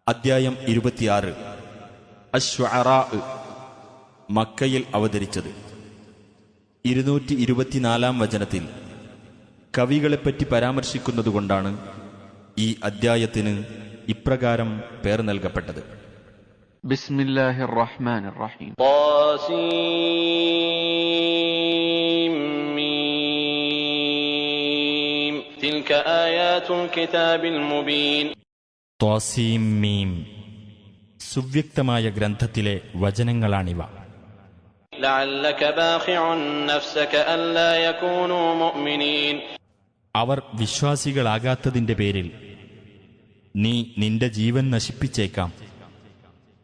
അദ്ധ്യായം 26 അശ്ശുഅറാ, മക്കയിൽ അവതരിച്ചത്. 224 വചനത്തിൽ കവികളെപ്പറ്റി പരാമർശിക്കുന്നതുകൊണ്ടാണ് ഈ അദ്ധ്യായത്തിന് ഇപ്രകാരം പേർ നൽകപ്പെട്ടത്. ബിസ്മില്ലാഹിർ റഹ്മാനിർ റഹീം. ത്വാസീം തിൽക ആയാതുൽ കിതാബിൽ മുബീൻ. ത്വാസീം മീം, സുവ്യക്തമായ ഗ്രന്ഥത്തിലെ വചനങ്ങളാണിവ. ലഅല്ലക ബാഖിഉൻ നഫ്സക അല്ലാ യകൂനൂ മുഅ്മിനീൻ. അവർ വിശ്വാസികളാകാത്തതിന്റെ പേരിൽ നീ നിന്റെ ജീവൻ നശിപ്പിച്ചേക്കാം.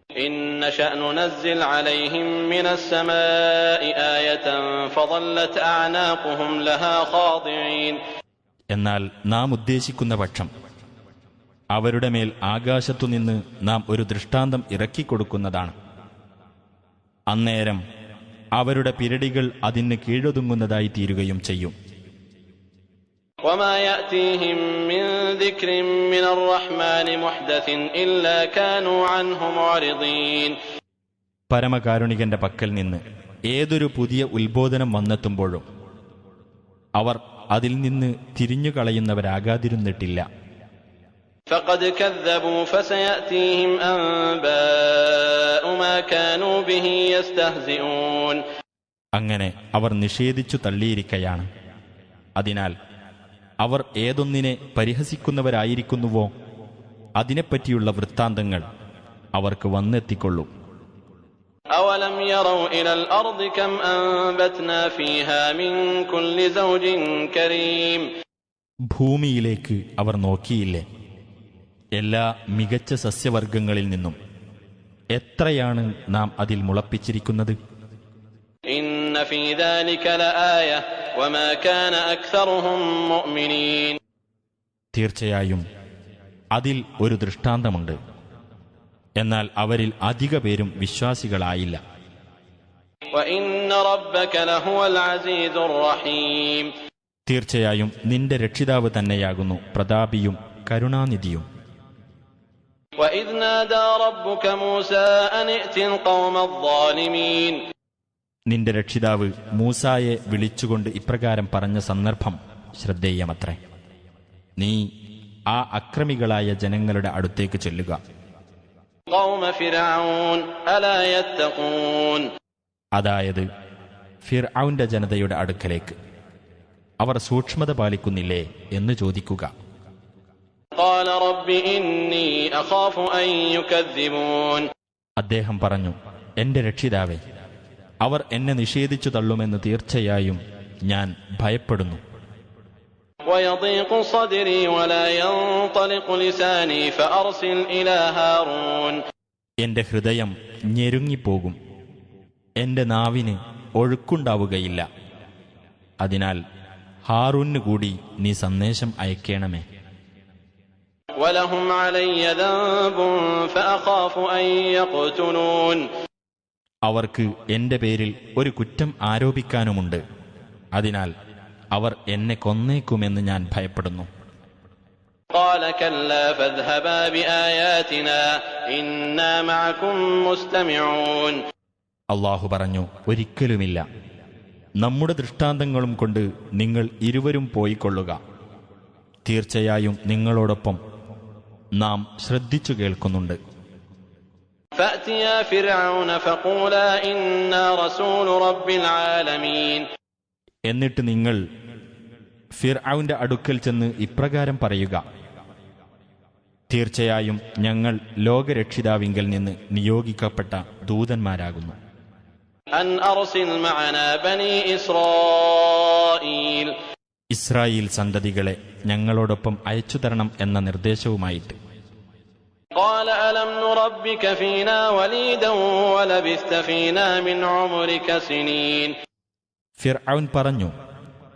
ഇന്ന ശഅനു നസ്സിൽ അലൈഹിം മിനസ് സമാഇ ആയതൻ ഫളല്ലത് അഅനാഖുഹും ലഹാ ഖാദിഈൻ. എന്നാൽ നാം ഉദ്ദേശിക്കുന്ന പക്ഷം അവരുടെ മേൽ ആകാശത്തുനിന്ന് നാം ഒരു ദൃഷ്ടാന്തം ഇറക്കിക്കൊടുക്കുന്നതാണ്. അന്നേരം അവരുടെ പിരടികൾ അതിന് കീഴൊതുങ്ങുന്നതായി തീരുകയും ചെയ്യും. വമാ യഅതീഹിം മിൻ ദിക്രിൻ മിനർ റഹ്മാനി മുഹ്ദസിൻ ഇല്ലാ കാനൂ അൻഹു മുഅ്രിദീൻ. പരമകാരുണികന്റെ പക്കൽ നിന്ന് ഏതൊരു പുതിയ ഉത്ബോധനം വന്നെത്തുമ്പോഴും അവർ അതിൽ നിന്ന് തിരിഞ്ഞുകളയുന്നവരാകാതിരുന്നിട്ടില്ല. ഫഖദ് കദ്ദബൂ ഫസയഅതീഹിം അൻബാഉ മാ കാനൂ ബിഹി യസ്തഹ്സിഊൻ. അങ്ങനെ അവർ നിഷേധിച്ചു തള്ളിയിരിക്കയാണ്. അതിനാൽ അവർ ഏതൊന്നിനെ പരിഹസിക്കുന്നവരായിരിക്കുന്നുവോ അതിനെപ്പറ്റിയുള്ള വൃത്താന്തങ്ങൾ അവർക്ക് വന്നെത്തിക്കൊള്ളും. അവലം യറൗ ഇലൽ അർദി കം അൻബത്നാ ഫീഹാ മിൻ കുല്ലി സൗജിൻ കരീം. ഭൂമിയിലേക്ക് അവർ നോക്കിയില്ലേ? എല്ലാ മികച്ച സസ്യവർഗങ്ങളിൽ നിന്നും എത്രയാണ് നാം അതിൽ മുളപ്പിച്ചിരിക്കുന്നത്. ഇന്ന ഫീ ദാലിക ലആയ വമാ കാന അക്സറുഹും മുഅ്മിനീൻ. തീർച്ചയായും അതിൽ ഒരു ദൃഷ്ടാന്തമുണ്ട്, എന്നാൽ അവരിൽ അധിക പേരും വിശ്വാസികളായില്ല. വഇന്ന റബ്ബക ലഹുവൽ അസീസുർ റഹീം. തീർച്ചയായും നിന്റെ രക്ഷിതാവ് തന്നെയാകുന്നു പ്രതാപിയും കരുണാനിധിയും. وَإِذْ نَادَى رَبُّكَ مُوسَىٰ أَنِ ائْتِ الْقَوْمَ الظَّالِمِينَ. നിന്റെ രക്ഷിതാവ് മൂസായെ വിളിച്ചുകൊണ്ട് ഇപ്രകാരം പറഞ്ഞ സന്ദർഭം ശ്രദ്ധേയമത്രേ. നീ ആ അക്രമികളായ ജനങ്ങളുടെ അടുത്തേക്ക് ചെല്ലുക. قَوْمَ فِرْعَوْنَ أَلَا يَتَّقُونَ. അതായത് ഫിർഔന്റെ ജനതയുടെ അടുക്കലേക്ക്. അവർ സൂക്ഷ്മത പാലിക്കുന്നില്ലേ എന്ന് ചോദിക്കുക. قَالَ رَبِّ إِنِّي أَخَافُ أَن يُكَذِّبُونِ. അദ്ദേഹം പറഞ്ഞു, എന്റെ രക്ഷിതാവേ, അവർ എന്നെ നിഷേധിച്ചു തള്ളുമെന്ന് തീർച്ചയായും ഞാൻ ഭയപ്പെടുന്നു. وَيَضِيقُ صَدْرِي وَلَا يَنطَلِقُ لِسَانِي فَأَرْسِلْ إِلَىٰ هَارُونَ. എന്റെ ഹൃദയം ഞെരുങ്ങിപ്പോകും, എന്റെ നാവിന് ഒഴുക്കുണ്ടാവുകയില്ല. അതിനാൽ ഹാറൂന് കൂടി നീ സന്ദേശം അയക്കണമേ. وَلَهُمْ عَلَيَّ ذَنبٌ فَأَخَافُ أَن يَقْتُلُونِ. അവർക്ക് എന്റെ പേരിൽ ഒരു കുറ്റം ആരോപിക്കാനുമുണ്ട്. അതിനാൽ അവർ എന്നെ കൊന്നേക്കുമെന്ന് ഞാൻ ഭയപ്പെടുന്നു. قَالَ كَلَّا فَاذْهَبَا بِآيَاتِنَا إِنَّا مَعَكُمْ مُسْتَمِعُونَ. അല്ലാഹു പറഞ്ഞു, ഒരിക്കലുമില്ല. നമ്മുടെ ദൃഷ്ടാന്തങ്ങളും കൊണ്ട് നിങ്ങൾ ഇരുവരും പോയിക്കൊള്ളുക. തീർച്ചയായും നിങ്ങളോടൊപ്പം നാം ശ്രദ്ധിച്ചു കേൾക്കുന്നുണ്ട്. فَأْتِيَا فِرْعَوْنَ فَقُولَا إِنَّا رَسُولُ رَبِّ الْعَالَمِينَ. എന്നിട്ട് നിങ്ങൾ ഫിർഔന്റെ അടുക്കൽ ചെന്ന് ഇപ്രകാരം പറയുക, തീർച്ചയായും ഞങ്ങൾ ലോകരക്ഷിതാവിങ്കൽ നിന്ന് നിയോഗിക്കപ്പെട്ട ദൂതന്മാരാകുന്നു. أَنْ أَرْسِلْ مَعَنَا بَنِي إِسْرَائِيلَ. ഇസ്രായേൽ സന്തതികളെ ഞങ്ങളോടൊപ്പം അയച്ചു തരണം എന്ന നിർദ്ദേശവുമായിട്ട്. قَالَ أَلَمْ نُرَبِّكَ فِينَا وَلِيدًا وَلَبِثْتَ فِينَا مِنْ عُمُرِكَ سِنِينَ. ഫിർഔൻ പറഞ്ഞു,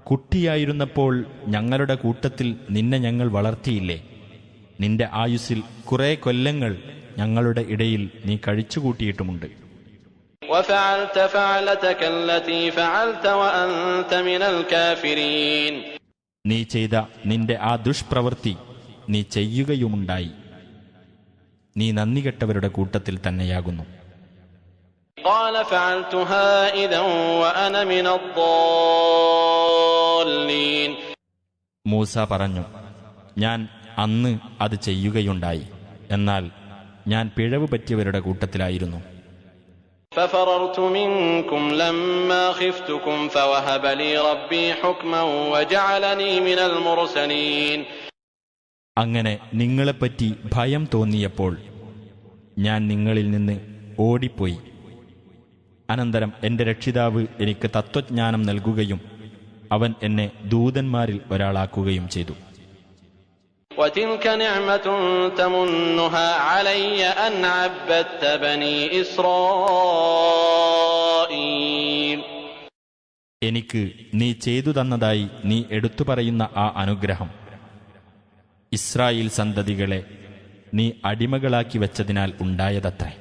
കുട്ടിയായിരുന്നപ്പോൾ ഞങ്ങളുടെ കൂട്ടത്തിൽ നിന്നെ ഞങ്ങൾ വളർത്തിയില്ലേ? നിന്റെ ആയുസ്സിൽ കുറെ കൊല്ലങ്ങൾ ഞങ്ങളുടെ ഇടയിൽ നീ കഴിച്ചുകൂട്ടിയിട്ടുമുണ്ട്. وَفَعَلْتَ فَعْلَتَكَ الَّتِي فَعَلْتَ وَأَنْتَ مِنَ الْكَافِرِينَ. നീ ചെയ്ത നിന്റെ ആ ദുഷ്പ്രവൃത്തി നീ ചെയ്യുകയുമുണ്ടായി. നീ നന്ദികെട്ടവരുടെ കൂട്ടത്തിൽ തന്നെയാകുന്നു. قال فعلتها إذا وأنا من الضالين. മൂസ പറഞ്ഞു, ഞാൻ അന്ന് അത് ചെയ്യുകയുണ്ടായി, എന്നാൽ ഞാൻ പിഴവ് പറ്റിയവരുടെ കൂട്ടത്തിലായിരുന്നു. ففررت منكم لما خفتكم فوهب لي ربي حكما وجعلني من المرسلين. അങ്ങനെ നിങ്ങളെപ്പറ്റി ഭയം തോന്നിയപ്പോൾ ഞാൻ നിങ്ങളിൽ നിന്ന് ഓടിപ്പോയി. അനന്തരം എന്റെ രക്ഷിതാവ് എനിക്ക് തത്വജ്ഞാനം നൽകുകയും അവൻ എന്നെ ദൂതന്മാരിൽ ഒരാളാക്കുകയും ചെയ്തു. وتلك نعمة تمنها علي أن عبدت بني إسرائيل. എനിക്ക് നീ ചെയ്തു തന്നതായി നീ എടുത്തു പറയുന്ന ആ അനുഗ്രഹം ഇസ്രായേൽ സന്തതികളെ നീ അടിമകളാക്കി വെച്ചതിനാൽ ഉണ്ടായതത്രേ.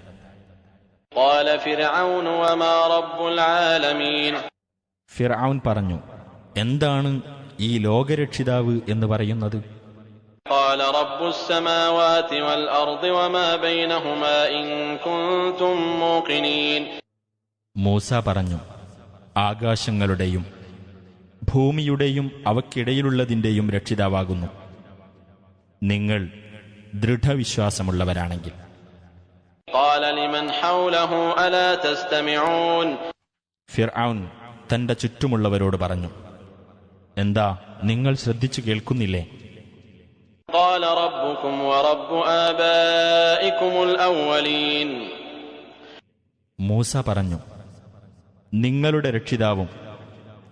قال فرعون وما رب العالمين. ഫിർഔൻ പറഞ്ഞു, എന്താണ് ഈ ലോകരക്ഷിതാവ് എന്ന് പറയുന്നത്? قال رب السماوات والأرض وما بينهما إن كنتم موقنين. മൂസ പറഞ്ഞു, ആകാശങ്ങളുടെയും ഭൂമിയുടെയും അവയ്ക്കിടയിലുള്ളതിന്റെയും രക്ഷിതാവാകുന്നു, നിങ്ങൾ ദൃഢവിശ്വാസമുള്ളവരാണെങ്കിൽ. قال لمن حوله ألا تستمعون. ഫിർഔൻ തന്റെ ചുറ്റുമുള്ളവരോട് പറഞ്ഞു, എന്താ നിങ്ങൾ ശ്രദ്ധിച്ചു കേൾക്കുന്നില്ലേ? قال ربكم ورب آبائكم الأولين. മൂസ പറഞ്ഞു, നിങ്ങളുടെ രക്ഷിതാവും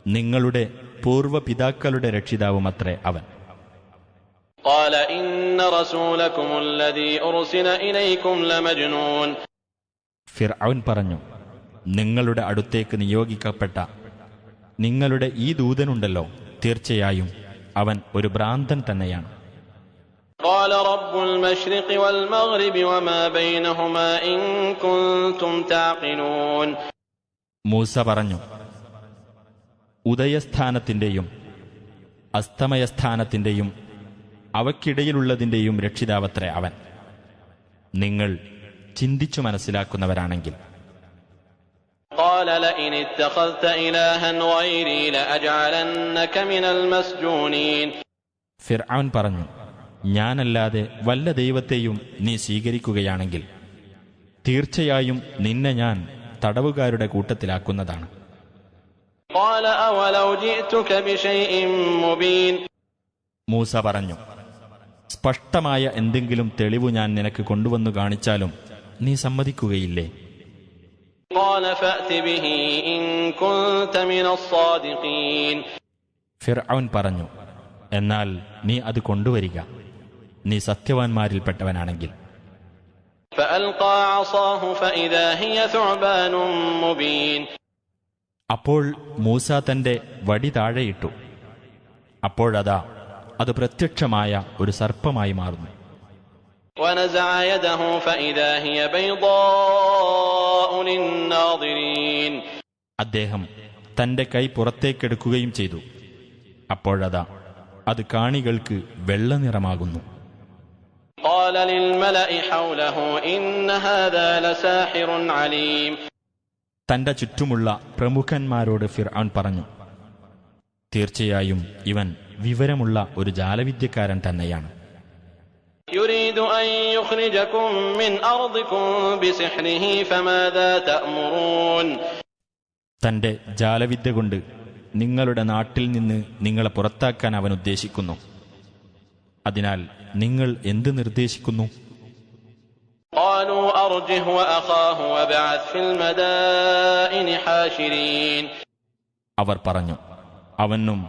നിങ്ങളുടെ പൂർവ്വപിതാക്കളുടെ രക്ഷിതാവുമത്രേ അവൻ. قال إن رسولكم الذي أرسل إليكم لمجنون. ഫിർഔൻ പറഞ്ഞു, നിങ്ങളുടെ അടുത്തേക്ക് നിയോഗിക്കപ്പെട്ട നിങ്ങളുടെ ഈ ദൂതനുണ്ടല്ലോ, തീർച്ചയായും അവൻ ഒരു ഭ്രാന്തൻ തന്നെയാണ്. قال رب المشرق والمغرب وما بينهما إن كنتم تعقلون. മൂസ പറഞ്ഞു, ഉദയസ്ഥാനത്തിന്റെയും അസ്തമയസ്ഥാനത്തിന്റെയും അവയ്ക്കിടയിലുള്ളതിന്റെയും രക്ഷിതാവത്രേ അവൻ, നിങ്ങൾ ചിന്തിച്ചു മനസ്സിലാക്കുന്നവരാണെങ്കിൽ. قال لئن اتخذت إلها غيري لأجعلنك من المسجونين. ഫിർഔൻ പറഞ്ഞു, ഞാനല്ലാതെ വല്ല ദൈവത്തെയും നീ സ്വീകരിക്കുകയാണെങ്കിൽ തീർച്ചയായും നിന്നെ ഞാൻ തടവുകാരുടെ കൂട്ടത്തിലാക്കുന്നതാണ്. قال أولو جئتك بشيء مبين. മൂസ പറഞ്ഞു, സ്പഷ്ടമായ എന്തെങ്കിലും തെളിവ് ഞാൻ നിനക്ക് കൊണ്ടുവന്നു കാണിച്ചാലും നീ സമ്മതിക്കുകയില്ലേ? قال فأت به إن كنت من الصادقين. ഫിർഔൻ പറഞ്ഞു, എന്നാൽ നീ അത് കൊണ്ടുവരിക, നീ സത്യവാൻമാരിൽപ്പെട്ടവനാണെങ്കിൽ. فألقى عصاه فإذا هي ثعبان مبين. അപ്പോൾ മൂസ തന്റെ വടി താഴെയിട്ടു, അപ്പോഴതാ അത് പ്രത്യക്ഷമായ ഒരു സർപ്പമായി മാറുന്നു. ونزع يده فإذا هي بيضاء للناظرين. അദ്ദേഹം തന്റെ കൈ പുറത്തേക്കെടുക്കുകയും ചെയ്തു, അപ്പോഴതാ അത് കാണികൾക്ക് വെള്ളനിറമാകുന്നു. قال للملأ حوله إن هذا لساحر عليم. തന്റെ ചുറ്റുമുള്ള പ്രമുഖന്മാരോട് ഫിർഔൻ പറഞ്ഞു, തീർച്ചയായും ഇവൻ വിവരമുള്ള ഒരു ജാലവിദ്യക്കാരൻ തന്നെയാണ്. يريد أن يخرجكم من أرضكم بسحره فماذا تأمرون. തന്റെ ജാലവിദ്യ കൊണ്ട് നിങ്ങളുടെ നാട്ടിൽ നിന്ന് നിങ്ങളെ പുറത്താക്കാൻ അവൻ ഉദ്ദേശിക്കുന്നു. അതിനാൽ നിങ്ങൾ എന്ത് നിർദ്ദേശിക്കുന്നു? قالوا أرجه وأخاه وابعث في المدائن حاشرين. അവർ പറഞ്ഞു, അവനും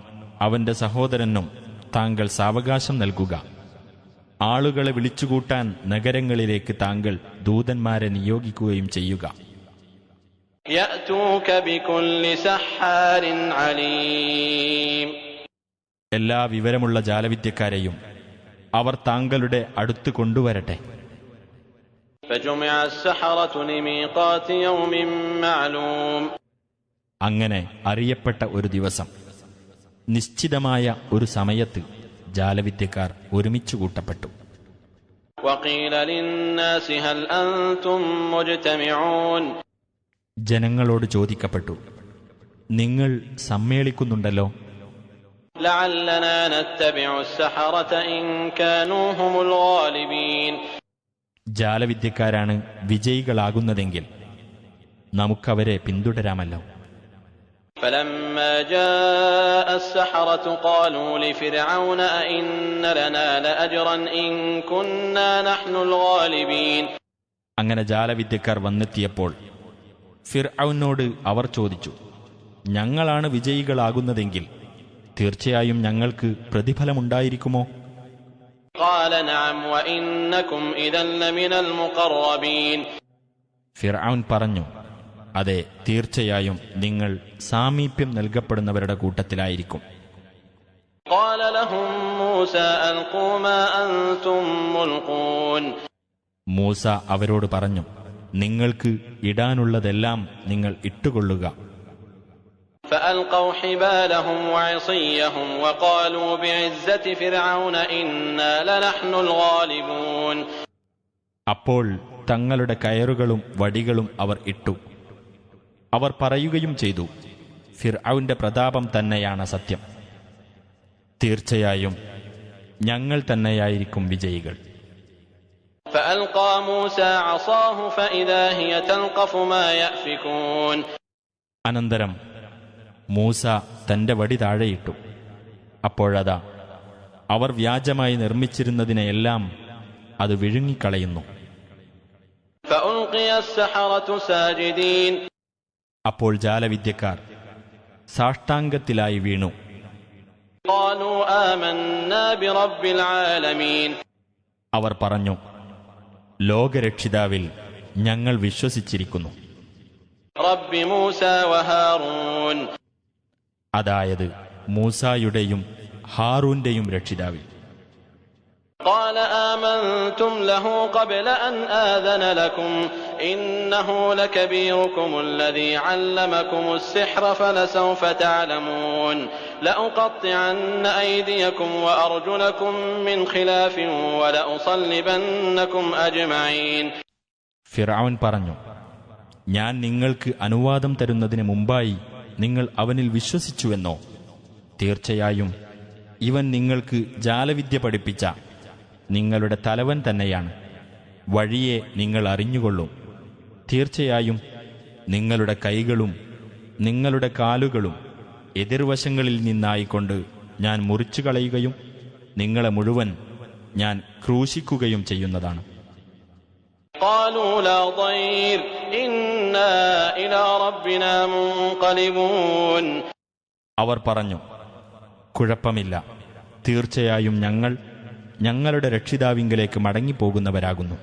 അവന്റെ സഹോദരനും താങ്കൾ സാവകാശം നൽകുക. ആളുകളെ വിളിച്ചുകൂട്ടാൻ നഗരങ്ങളിലേക്ക് താങ്കൾ ദൂതന്മാരെ നിയോഗിക്കുകയും ചെയ്യുക. يأتوك بكل سحار عليم. എല്ലാ വിവരമുള്ള ജാലവിദ്യക്കാരെയും അവർ താങ്കളുടെ അടുത്ത് കൊണ്ടുവരട്ടെ. فجمع السحرة لميقات يوم معلوم. അങ്ങനെ അറിയപ്പെട്ട ഒരു ദിവസം, നിശ്ചിതമായ ഒരു സമയത്ത് ജാലവിദ്യക്കാർ ഒരുമിച്ചു കൂട്ടപ്പെട്ടു. وقيل للناس هل أنتم مجتمعون ജനങ്ങളോട് ചോദിക്കപ്പെട്ടു, നിങ്ങൾ സമ്മേളിക്കുന്നുണ്ടല്ലോ? لعلنا نتبع السحرة إن كانوا هم الغالبين ജാലവിദ്യക്കാരാണ് വിജയികളാകുന്നതെങ്കിൽ നമുക്കവരെ പിന്തുടരാമല്ലോ. فلما جاء السحرة قالوا لفرعون أئن لنا لأجرا إن كنا نحن الغالبين അങ്ങനെ ജാലവിദ്യക്കാർ വന്നെത്തിയപ്പോൾ ഫിർഔനോട് അവർ ചോദിച്ചു, ഞങ്ങളാണ് വിജയികളാകുന്നതെങ്കിൽ തീർച്ചയായും ഞങ്ങൾക്ക് പ്രതിഫലമുണ്ടായിരിക്കുമോ? قال نعم وإنكم إذا لمن المقربين ഫിർഔൻ പറഞ്ഞു, അതെ, തീർച്ചയായും നിങ്ങൾ സാമീപ്യം നൽകപ്പെടുന്നവരുടെ കൂട്ടത്തിലായിരിക്കും. قال لهم موسى ألقوا ما أنتم ملقون മൂസ അവരോട് പറഞ്ഞു, നിങ്ങൾക്ക് ഇടാനുള്ളതെല്ലാം നിങ്ങൾ ഇട്ടുകൊള്ളുക. فألقوا حبالهم وعصيهم وقالوا بعزة فرعون إنا لنحن الغالبون അപ്പോൾ തങ്ങളുടെ കയറുകളും വടികളും അവർ ഇട്ടു. അവർ പറയുകയും ചെയ്തു, ഫിർഔന്റെ പ്രതാപം തന്നെയാണ് സത്യം. തീർച്ചയായും ഞങ്ങൾ തന്നെയായിരിക്കും വിജയികൾ. فألقى موسى عصاه فإذا هي تلقف ما يأفكون അനന്തരം മൂസ തന്റെ വടി താഴെയിട്ടു. അപ്പോഴതാ അവർ വ്യാജമായി നിർമ്മിച്ചിരുന്നതിനെയെല്ലാം അത് വിഴുങ്ങിക്കളയുന്നു. فألقي السحرة ساجدين അപ്പോൾ ജാലവിദ്യക്കാർ സാഷ്ടാംഗത്തിലായി വീണു. قالوا آمنا برب العالمين അവർ പറഞ്ഞു, ലോകരക്ഷിതാവിൽ ഞങ്ങൾ വിശ്വസിച്ചിരിക്കുന്നു. رب موسى وهارون അതായത് മൂസായുടെയും ഹാറൂന്റെയും രക്ഷിതാവിൽ. قال آمنتم له قبل أن آذن لكم إنه لكبيركم الذي علمكم السحر فلسوف تعلمون لأقطعن أيديكم وأرجلكم من خلاف ولأصلبنكم أجمعين ഫിർഔൻ പറഞ്ഞു, ഞാൻ നിങ്ങൾക്ക് അനുവാദം തരുന്നതിന് മുമ്പായി നിങ്ങൾ അവനിൽ വിശ്വസിച്ചുവെന്നോ? തീർച്ചയായും ഇവൻ നിങ്ങൾക്ക് ജാലവിദ്യ പഠിപ്പിച്ച നിങ്ങളുടെ തലവൻ തന്നെയാണ്. വഴിയെ നിങ്ങൾ അറിഞ്ഞുകൊള്ളും. തീർച്ചയായും നിങ്ങളുടെ കൈകളും നിങ്ങളുടെ കാലുകളും എതിർവശങ്ങളിൽ നിന്നായിക്കൊണ്ട് ഞാൻ മുറിച്ചു കളയുകയും നിങ്ങളെ മുഴുവൻ ഞാൻ ക്രൂശിക്കുകയും ചെയ്യുന്നതാണ്. قالوا لا ضير إنا إلى ربنا منقلبون അവർ പറഞ്ഞു, കുഴപ്പമില്ല, തീർച്ചയായും ഞങ്ങൾ ഞങ്ങളുടെ രക്ഷിതാവിങ്കലേക്ക് മടങ്ങിപ്പോകുന്നവരാകുന്നു.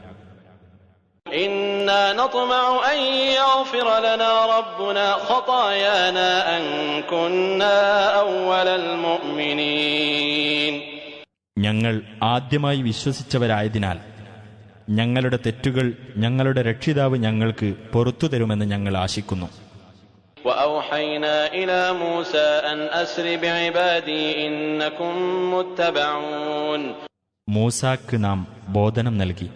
إنا نطمع أن يغفر لنا ربنا خطايانا أن كنا أول المؤمنين ഞങ്ങൾ ആദ്യമായി വിശ്വസിച്ചവരായതിനാൽ ഞങ്ങളുടെ തെറ്റുകൾ ഞങ്ങളുടെ രക്ഷിതാവ് ഞങ്ങൾക്ക് പൊറുത്തു തരുമെന്ന് ഞങ്ങൾ ആശിക്കുന്നു. وأوحينا إلى موسى أن أسر بعبادي إنكم متبعون മൂസാക്ക് നാം ബോധനം നൽകി,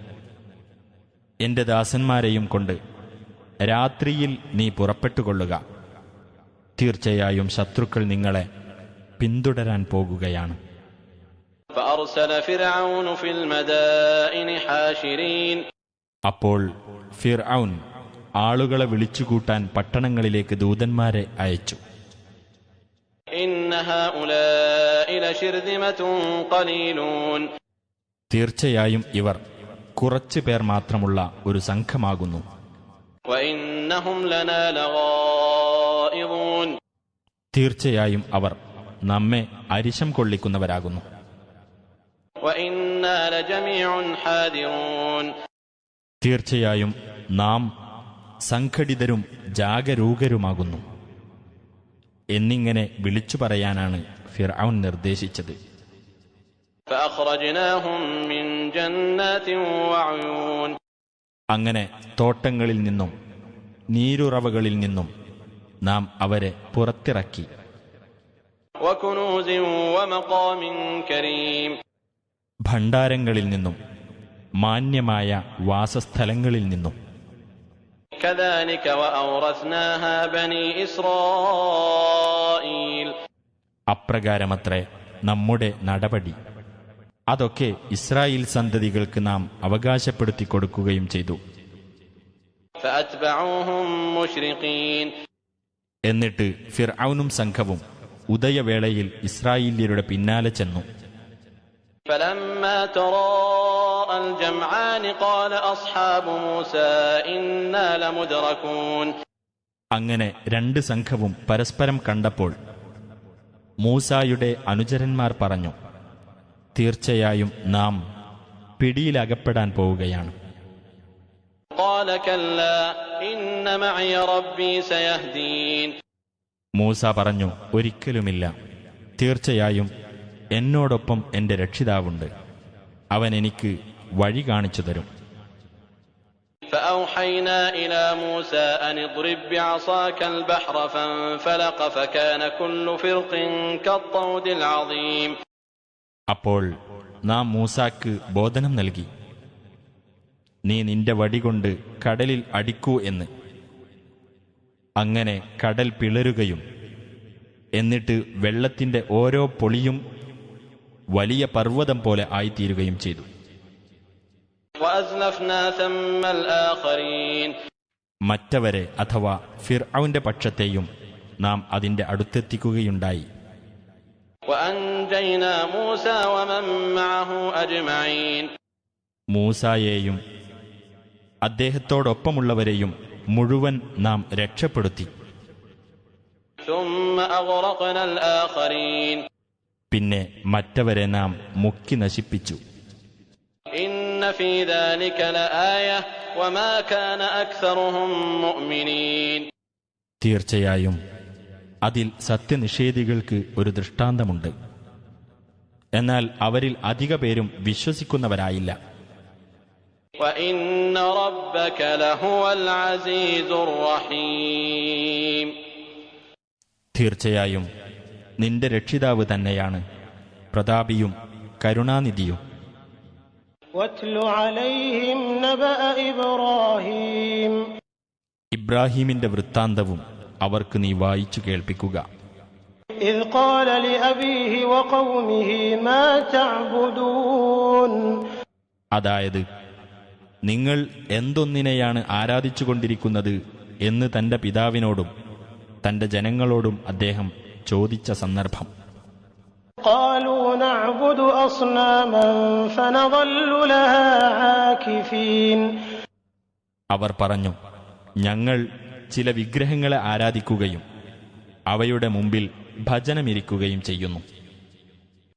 എന്റെ ദാസന്മാരെയും കൊണ്ട് രാത്രിയിൽ നീ പുറപ്പെട്ടുകൊള്ളുക. തീർച്ചയായും ശത്രുക്കൾ നിങ്ങളെ പിന്തുടരാൻ പോകുകയാണ്. فأرسل فرعون في المدائن حاشرين അപ്പോൾ ഫിർഔൻ ആളുകളെ വിളിച്ചുകൂട്ടാൻ പട്ടണങ്ങളിലേക്ക് ദൂതന്മാരെ അയച്ചു. إن هؤلاء لشرذمة قليلون തീർച്ചയായും ഇവർ കുറച്ചു പേർ മാത്രമുള്ള ഒരു സംഘമാകുന്നു. وإنهم لنا لغائظون തീർച്ചയായും അവർ നമ്മെ അരിശം കൊള്ളിക്കുന്നവരാകുന്നു. وإنا لجميع حاذرون തീർച്ചയായും നാം സംഘടിതരും ജാഗരൂകരുമാകുന്നു എന്നിങ്ങനെ വിളിച്ചു പറയാനാണ് ഫിർഔൻ നിർദ്ദേശിച്ചത്. فأخرجناهم من جنات وعيون അങ്ങനെ തോട്ടങ്ങളിൽ നിന്നും നീരുറവകളിൽ നിന്നും നാം അവരെ പുറത്തിറക്കി. وكنوز ومقام كريم ഭണ്ഡാരങ്ങളിൽ നിന്നും മാന്യമായ വാസസ്ഥലങ്ങളിൽ നിന്നും. كذلك وأورثناها بني إسرائيل. അപ്രകാരമത്രേ നമ്മുടെ നടപടി. അതൊക്കെ ഇസ്രായേൽ സന്തതികൾക്ക് നാം അവകാശപ്പെടുത്തി കൊടുക്കുകയും ചെയ്തു. فأتبعوهم مشرقين. എന്നിട്ട് ഫിർഔനും സംഘവും ഉദയവേളയിൽ ഇസ്രായേല്യരുടെ പിന്നാലെ ചെന്നു. فلما تراءى الجمعان قال أصحاب موسى إنا لمدركون. അങ്ങനെ രണ്ട് സംഘവും പരസ്പരം കണ്ടപ്പോൾ മൂസായുടെ അനുചരന്മാർ പറഞ്ഞു, തീർച്ചയായും നാം പിടിയിലകപ്പെടാൻ പോവുകയാണ്. قال كلا إن معي ربي سيهدين. മൂസ പറഞ്ഞു, ഒരിക്കലുമില്ല, തീർച്ചയായും എന്നോടൊപ്പം എന്റെ രക്ഷിതാവുണ്ട്, അവൻ എനിക്ക് വഴി കാണിച്ചു തരും. فأوحينا إلى موسى أن اضرب بعصاك البحر فانفلق فكان كل فرق كالطود العظيم. അപ്പോൾ നാം മൂസാക്ക് ബോധനം നൽകി, നീ നിന്റെ വടികൊണ്ട് കടലിൽ അടിക്കൂ എന്ന്. അങ്ങനെ കടൽ പിളരുകയും എന്നിട്ട് വെള്ളത്തിന്റെ ഓരോ പൊളിയും വലിയ പർവ്വതം പോലെ ആയിത്തീരുകയും ചെയ്തു. وأزلفنا ثم الآخرين. മറ്റവരെ അഥവാ ഫിർഔന്റെ പക്ഷത്തെയും നാം അതിന്റെ അടുത്തെത്തിക്കുകയുണ്ടായി. وأنجينا موسى ومن معه أجمعين. മൂസായെയും അദ്ദേഹത്തോടൊപ്പമുള്ളവരെയും മുഴുവൻ നാം രക്ഷപ്പെടുത്തി. ثم أغرقنا الآخرين. പിന്നെ മറ്റവരെ നാം മുക്കി നശിപ്പിച്ചു. إن في ذلك لآية وما كان أكثرهم مؤمنين. തീർച്ചയായും അതിൽ സത്യനിഷേധികൾക്ക് ഒരു ദൃഷ്ടാന്തമുണ്ട്, എന്നാൽ അവരിൽ അധിക പേരും വിശ്വസിക്കുന്നവരായില്ല. وإن ربك لهو العزيز الرحيم. തീർച്ചയായും നിന്റെ രക്ഷിതാവ് തന്നെയാണ് പ്രതാപിയും കരുണാനിധിയും. واتل عليهم نبأ إبراهيم. ഇബ്രാഹീമിന്റെ വൃത്താന്തവും അവർക്ക് നീ വായിച്ചു കേൾപ്പിക്കുക. إذ قال لأبيه وقومه ما تعبدون. അതായത്, നിങ്ങൾ എന്തൊന്നിനെയാണ് ആരാധിച്ചുകൊണ്ടിരിക്കുന്നത് എന്ന് തന്റെ പിതാവിനോടും തന്റെ ജനങ്ങളോടും അദ്ദേഹം ചോദിച്ച സന്ദർഭം. قالوا نعبد أصناما فنظل لها عاكفين. അവർ പറഞ്ഞു, ഞങ്ങൾ ചില വിഗ്രഹങ്ങളെ ആരാധിക്കുകയും അവയുടെ മുമ്പിൽ ഭജനമിരിക്കുകയും ചെയ്യുന്നു.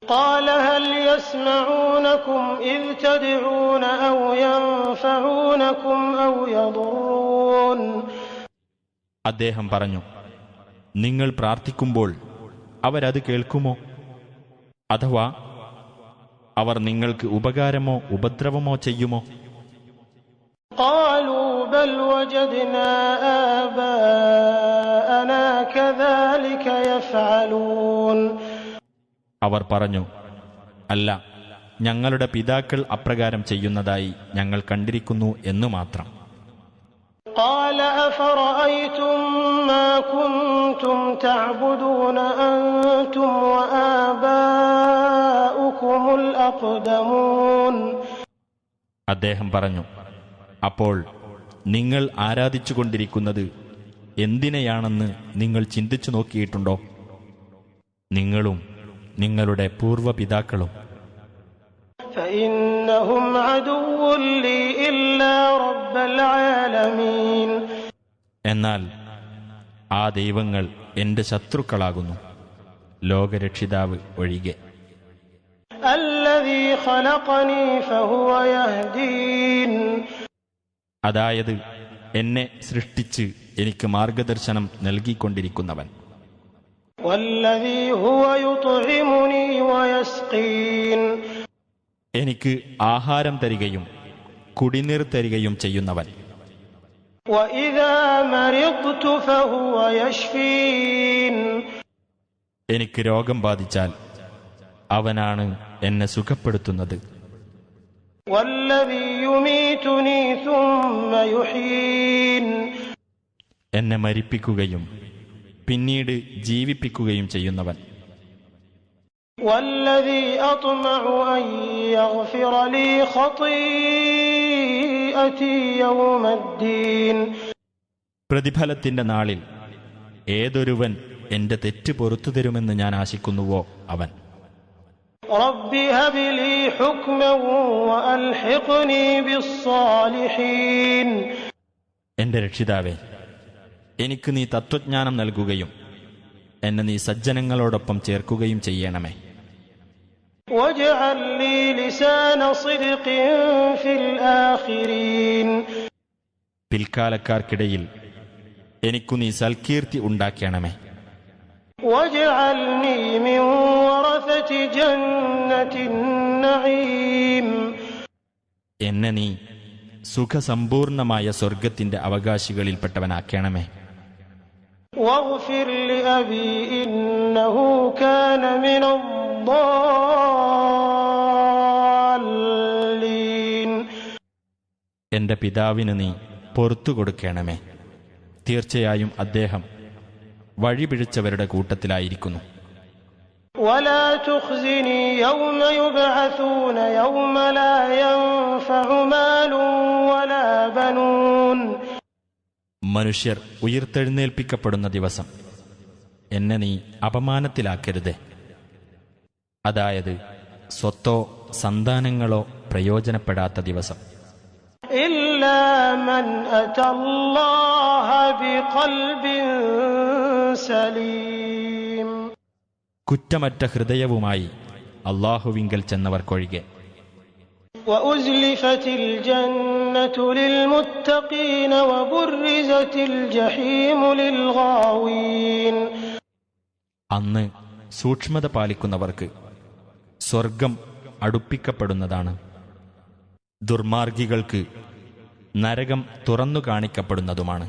قال هل يسمعونكم إذ تدعون أو ينفعونكم أو يضرون. അദ്ദേഹം പറഞ്ഞു, നിങ്ങൾ പ്രാർത്ഥിക്കുമ്പോൾ അവരത് കേൾക്കുമോ? അഥവാ അവർ നിങ്ങൾക്ക് ഉപകാരമോ ഉപദ്രവമോ ചെയ്യുമോ? قالوا بل وجدنا آباءنا كذلك يفعلون. അവർ പറഞ്ഞു, അല്ല, ഞങ്ങളുടെ പിതാക്കൾ അപ്രകാരം ചെയ്യുന്നതായി ഞങ്ങൾ കണ്ടിരിക്കുന്നു എന്നു മാത്രം. قال أفرأيتم ما كنتم تعبدون أنتم وآباؤكم الأقدمون. അദ്ദേഹം പറഞ്ഞു, അപ്പോൾ നിങ്ങൾ ആരാധിച്ചുകൊണ്ടിരിക്കുന്നത് എന്തിനെയാണെന്ന് നിങ്ങൾ ചിന്തിച്ചു നോക്കിയിട്ടുണ്ടോ? നിങ്ങളും നിങ്ങളുടെ പൂർവ്വപിതാക്കളും. فإنهم عدو لي إلا رب العالمين. എന്നാൽ ആ ദൈവങ്ങൾ എന്റെ ശത്രുക്കളാകുന്നു, ലോകരക്ഷിതാവ് ഒഴികെ. الذي خلقني فهو يهدين. അതായത്, എന്നെ സൃഷ്ടിച്ച് എനിക്ക് മാർഗദർശനം നൽകിക്കൊണ്ടിരിക്കുന്നവൻ. والذي هو يطعمني ويسقين. എനിക്ക് ആഹാരം തരികയും കുടിനീർ തരികയും ചെയ്യുന്നവൻ. وإذا مرضت فهو يشفين. എനിക്ക് രോഗം ബാധിച്ചാൽ അവനാണ് എന്നെ സുഖപ്പെടുത്തുന്നത്. والذي يميتني ثم يحيين എന്നെ മരിപ്പിക്കുകയും പിന്നീട് ജീവിപ്പിക്കുകയും ചെയ്യുന്നവൻ. والذي أطمع أن يغفر لي خطيئتي يوم الدين പ്രതിഫലത്തിന്റെ നാളിൽ ഏതൊരുവൻ എന്റെ തെറ്റ് പൊറുത്തു തരുമെന്ന് ഞാൻ ആശിക്കുന്നുവോ അവൻ. رب هب لي حكما وألحقني بالصالحين എന്റെ രക്ഷിതാവേ, എനിക്ക് നീ തത്വജ്ഞാനം നൽകുകയും എന്നെ നീ സജ്ജനങ്ങളോടൊപ്പം ചേർക്കുകയും ചെയ്യണമേ. واجعل لي لسان صدق في الآخرين പിൽക്കാലക്കാർക്കിടയിൽ എനിക്കു നീ സൽകീർത്തി ഉണ്ടാക്കണമേ. واجعلني من ورثة جنة النعيم എന്നെ നീ സുഖസമ്പൂർണമായ സ്വർഗത്തിന്റെ അവകാശികളിൽപ്പെട്ടവനാക്കണമേ. واغفر لأبي إنه كان من الضالين എന്റെ പിതാവിന് നീ പൊറത്തു കൊടുക്കണമേ. തീർച്ചയായും അദ്ദേഹം വഴിപിഴച്ചവരുടെ കൂട്ടത്തിലായിരിക്കുന്നു. ولا تخزني يوم يبعثون يوم لا ينفع مال ولا بنون മനുഷ്യർ ഉയിർത്തെഴുന്നേൽപ്പിക്കപ്പെടുന്ന ദിവസം എന്നെ നീ അപമാനത്തിലാക്കരുതേ. അതായത് സ്വത്തോ സന്താനങ്ങളോ പ്രയോജനപ്പെടാത്ത ദിവസം. إلا من أتى الله بقلب سليم കുറ്റമറ്റ ഹൃദയവുമായി അല്ലാഹുവിങ്കൽ ചെന്നവർക്കൊഴികെ. وأزلفت الجنة للمتقين وبرزت الجحيم للغاوين അന്ന് സൂക്ഷ്മത പാലിക്കുന്നവർക്ക് സ്വർഗം അടുപ്പിക്കപ്പെടുന്നതാണ്. ദുർമാർഗികൾക്ക് നരകം തുറന്നു കാണിക്കപ്പെടുന്നതുമാണ്.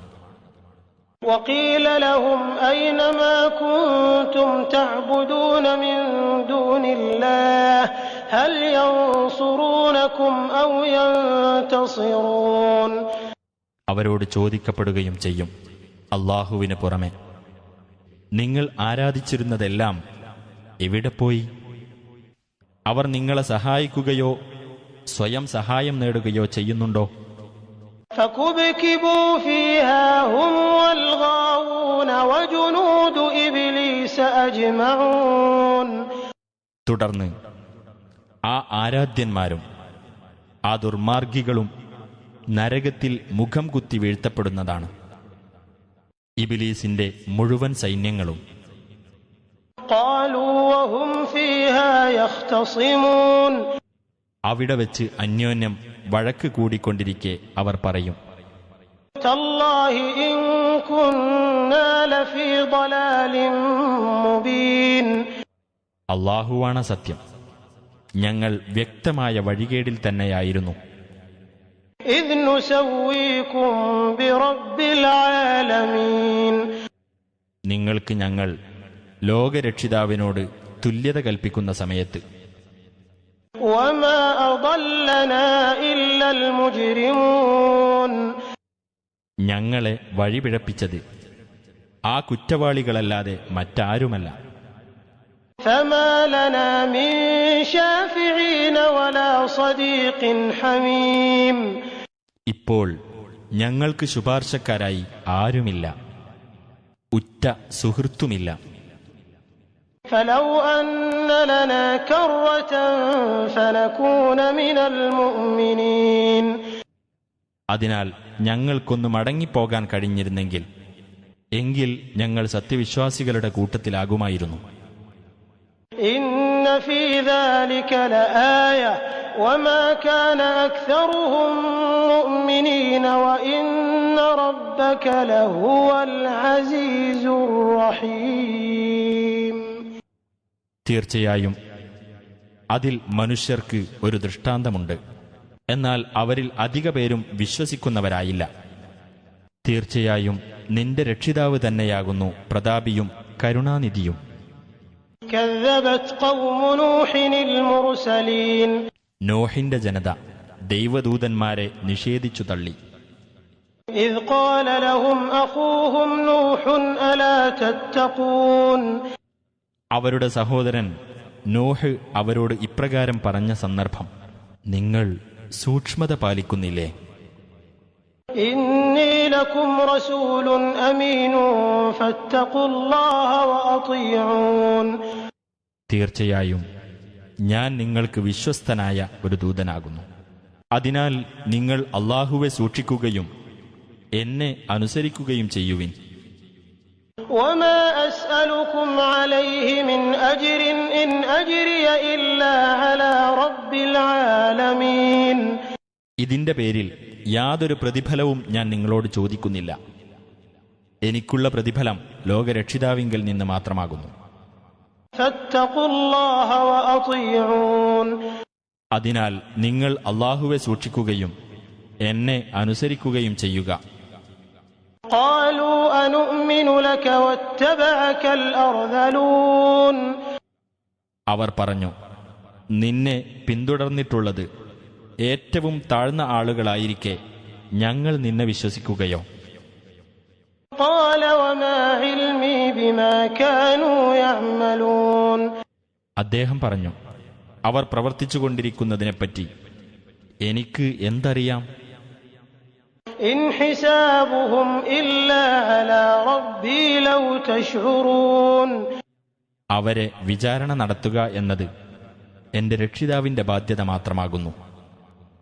وقيل لهم أين ما كنتم تعبدون من دون الله هل ينصرونكم أو ينتصرون അവരോട് ചോദിക്കപ്പെടുകയും ചെയ്യും, അല്ലാഹുവിന് പുറമെ നിങ്ങൾ ആരാധിച്ചിരുന്നതെല്ലാം എവിടെ പോയി? അവർ നിങ്ങളെ സഹായിക്കുകയോ സ്വയം സഹായം നേടുകയോ ചെയ്യുന്നുണ്ടോ? فكبكبوا فيها هم والغاوون وجنود إبليس أجمعون തുടർന്ന് ആ ആരാധ്യന്മാരും ആ ദുർമാർഗികളും നരകത്തിൽ മുഖം കുത്തി വീഴ്ത്തപ്പെടുന്നതാണ്. ഇബ്ലീസിന്റെ മുഴുവൻ സൈന്യങ്ങളും. قالوا وهم فيها يختصمون അവിടെ വെച്ച് അന്യോന്യം വഴക്ക് കൂടിക്കൊണ്ടിരിക്കെ അവർ പറയും, تالله إن كنا لفي ضلال مبين അല്ലാഹുവാണ് സത്യം, ഞങ്ങൾ വ്യക്തമായ വഴികേടിൽ തന്നെയായിരുന്നു. إذ نسويكم برب العالمين നിങ്ങൾക്ക് ഞങ്ങൾ ലോകരക്ഷിതാവിനോട് തുല്യത കൽപ്പിക്കുന്ന സമയത്ത്. وما أضلنا إلا المجرمون ഞങ്ങളെ വഴിപിഴപ്പിച്ചത് ആ കുറ്റവാളികളല്ലാതെ മറ്റാരുമല്ല. فما لنا من شافعين ولا صديق حميم ഇപ്പോൾ ഞങ്ങൾക്ക് ശുപാർശക്കാരായി ആരുമില്ല, ഉറ്റ സുഹൃത്തുമില്ല. فلو أن لنا كرة فنكون من المؤمنين അതിനാൽ ഞങ്ങൾക്കൊന്ന് മടങ്ങിപ്പോകാൻ കഴിഞ്ഞിരുന്നെങ്കിൽ എങ്കിൽ ഞങ്ങൾ സത്യവിശ്വാസികളുടെ കൂട്ടത്തിലാകുമായിരുന്നു. إن في ذلك لآية وما كان أكثرهم مؤمنين وإن ربك لهو العزيز الرحيم തീർച്ചയായും അതിൽ മനുഷ്യർക്ക് ഒരു ദൃഷ്ടാന്തമുണ്ട്. എന്നാൽ അവരിൽ അധിക പേരും വിശ്വസിക്കുന്നവരായില്ല. തീർച്ചയായും നിന്റെ രക്ഷിതാവ് തന്നെയാകുന്നു പ്രതാപിയും കരുണാനിധിയും. كذبت قوم نوح المرسلين നോഹിന്റെ ജനത ദൈവദൂതന്മാരെ നിഷേധിച്ചു തള്ളി. إذ قال لهم أخوهم نوح ألا تتقون അവരുടെ സഹോദരൻ നോഹ് അവരോട് ഇപ്രകാരം പറഞ്ഞ സന്ദർഭം, നിങ്ങൾ സൂക്ഷ്മത പാലിക്കുന്നില്ലേ? إني لكم رسول أمين فاتقوا الله وأطيعون തീർച്ചയായും ഞാൻ നിങ്ങൾക്ക് വിശ്വസ്തനായ ഒരു ദൂതനാകുന്നു. അതിനാൽ നിങ്ങൾ അല്ലാഹുവെ സൂക്ഷിക്കുകയും എന്നെ അനുസരിക്കുകയും ചെയ്യുവിൻ. وما أسألكم عليه من أجر إن أجري إلا على رب العالمين ഇതിന്റെ പേരിൽ യാതൊരു പ്രതിഫലവും ഞാൻ നിങ്ങളോട് ചോദിക്കുന്നില്ല. എനിക്കുള്ള പ്രതിഫലം ലോകരക്ഷിതാവിങ്കൽ നിന്ന് മാത്രമാകുന്നു. فاتقوا الله وأطيعون അതിനാൽ നിങ്ങൾ അല്ലാഹുവെ സൂക്ഷിക്കുകയും എന്നെ അനുസരിക്കുകയും ചെയ്യുക. قالوا أنؤمن لك واتبعك الأرذلون അവർ പറഞ്ഞു, നിന്നെ പിന്തുടർന്നിട്ടുള്ളത് ഏറ്റവും താഴ്ന്ന ആളുകളായിരിക്കെ ഞങ്ങൾ നിന്നെ വിശ്വസിക്കുകയോ? قال وما علمي بما كانوا يعملون അദ്ദേഹം പറഞ്ഞു, അവർ പ്രവർത്തിച്ചുകൊണ്ടിരിക്കുന്നതിനെപ്പറ്റി എനിക്ക് എന്തറിയാം? إن حسابهم إلا على ربي لو تشعرون അവരെ വിചാരണ നടത്തുക എന്നത് എന്റെ രക്ഷിതാവിന്റെ ബാധ്യത മാത്രമാകുന്നു,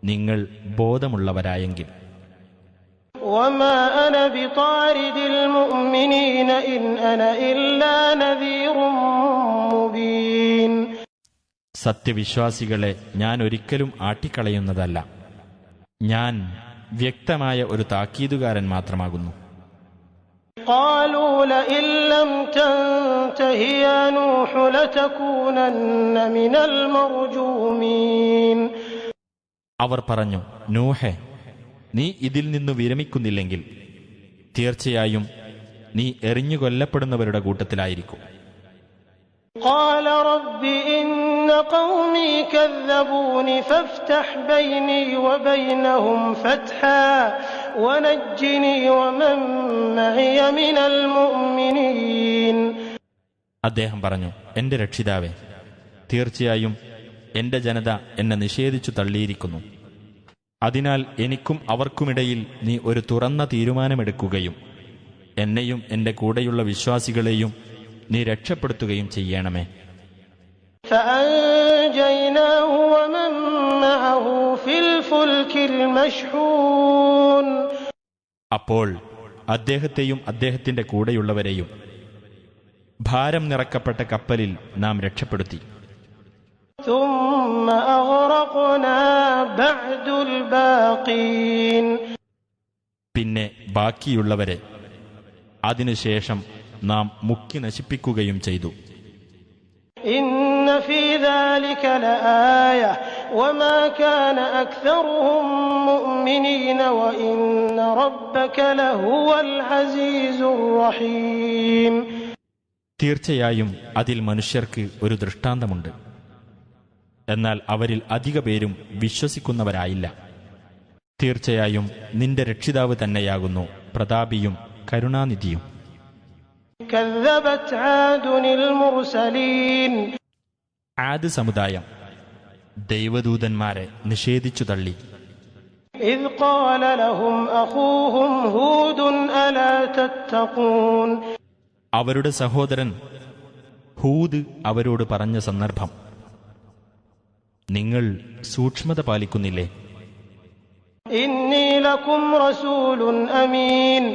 നിങ്ങൾ ബോധമുള്ളവരായെങ്കിൽ. وما أنا بطارد المؤمنين إن أنا إلا نذير مبين സത്യവിശ്വാസികളെ ഞാൻ ഒരിക്കലും ആട്ടിക്കളയുന്നതല്ല, ഞാൻ വ്യക്തമായ ഒരു താക്കീതുകാരൻ മാത്രമാകുന്നു. قالوا لئن لم تنته يا نوح لتكونن من المرجومين അവർ പറഞ്ഞു, നൂഹേ, നീ ഇതിൽ നിന്നു വിരമിക്കുന്നില്ലെങ്കിൽ തീർച്ചയായും നീ എറിഞ്ഞു കൊല്ലപ്പെടുന്നവരുടെ കൂട്ടത്തിലായിരിക്കും. قال رب إن قومي كذبون فافتح بيني وبينهم فتحا ونجني ومن معي من المؤمنين അദ്ദേഹം പറഞ്ഞു, എന്റെ രക്ഷിതാവേ, തീർച്ചയായും എന്റെ ജനത എന്നെ നിഷേധിച്ചു തള്ളിയിരിക്കുന്നു. അതിനാൽ എനിക്കും അവർക്കുമിടയിൽ നീ ഒരു തുറന്ന തീരുമാനമെടുക്കുകയും എന്നെയും എന്റെ കൂടെയുള്ള വിശ്വാസികളെയും നീ രക്ഷപ്പെടുത്തുകയും ചെയ്യണമേ. فأنجيناه ومن معه في الفلك المشحون അപ്പോൾ അദ്ദേഹത്തെയും അദ്ദേഹത്തിന്റെ കൂടെയുള്ളവരെയും ഭാരം നിറക്കപ്പെട്ട കപ്പലിൽ നാം രക്ഷപ്പെടുത്തി. ثم أغرقنا بعد الباقين പിന്നെ ബാക്കിയുള്ളവരെ അതിനുശേഷം നാം മുക്കി നശിപ്പിക്കുകയും ചെയ്തു. إن في ذلك لآية وما كان أكثرهم مؤمنين وإن ربك لهو العزيز الرحيم തീർച്ചയായും അതിൽ മനുഷ്യർക്ക് ഒരു ദൃഷ്ടാന്തമുണ്ട്. എന്നാൽ അവരിൽ അധിക പേരും വിശ്വസിക്കുന്നവരായില്ല. തീർച്ചയായും നിന്റെ രക്ഷിതാവ് തന്നെയാകുന്നു പ്രതാപിയും കരുണാനിധിയും. كذبت عاد المرسلين ആദ് സമുദായം ദൈവദൂതന്മാരെ നിഷേധിച്ചു തള്ളി. إذ قال لهم أخوهم هود ألا تتقون അവരുടെ സഹോദരൻ ഹൂദ് അവരോട് പറഞ്ഞ സന്ദർഭം, നിങ്ങൾ സൂക്ഷ്മത പാലിക്കുന്നില്ലേ? إني لكم رسول أمين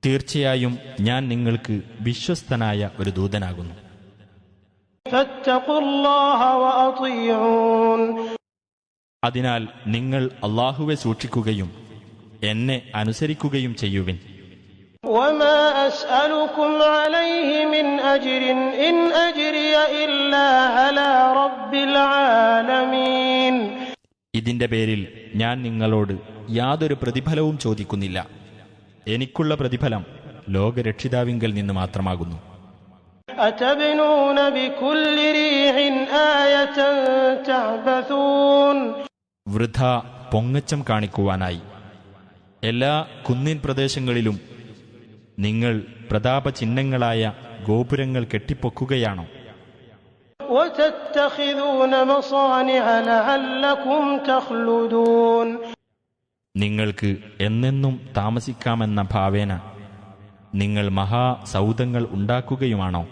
തീർച്ചയായും ഞാൻ നിങ്ങൾക്ക് വിശ്വസ്തനായ ഒരു ദൂതനാകുന്നു. فاتقوا الله وأطيعون അതിനാൽ നിങ്ങൾ അല്ലാഹുവെ സൂക്ഷിക്കുകയും എന്നെ അനുസരിക്കുകയും ചെയ്യുവിൻ. وما أسألكم عليه من أجر إن أجري إلا على رب العالمين ഇതിന്റെ പേരിൽ ഞാൻ നിങ്ങളോട് യാതൊരു പ്രതിഫലവും ചോദിക്കുന്നില്ല. എനിക്കുള്ള പ്രതിഫലം ലോകരക്ഷിതാവിങ്കൽ നിന്ന് മാത്രമാകുന്നു. أتبنون بكل ريع آية تعبثون വൃഥ പൊങ്ങച്ചം കാണിക്കുവാനായി എല്ലാ കുന്നിൻ പ്രദേശങ്ങളിലും നിങ്ങൾ പ്രതാപചിഹ്നങ്ങളായ ഗോപുരങ്ങൾ കെട്ടിപ്പൊക്കുകയാണോ? وتتخذون مصانع لعلكم تخلدون നിങ്ങൾക്ക് എന്നെന്നും താമസിക്കാമെന്ന ഭാവേന നിങ്ങൾ മഹാസൗധങ്ങൾ ഉണ്ടാക്കുകയുമാണോ?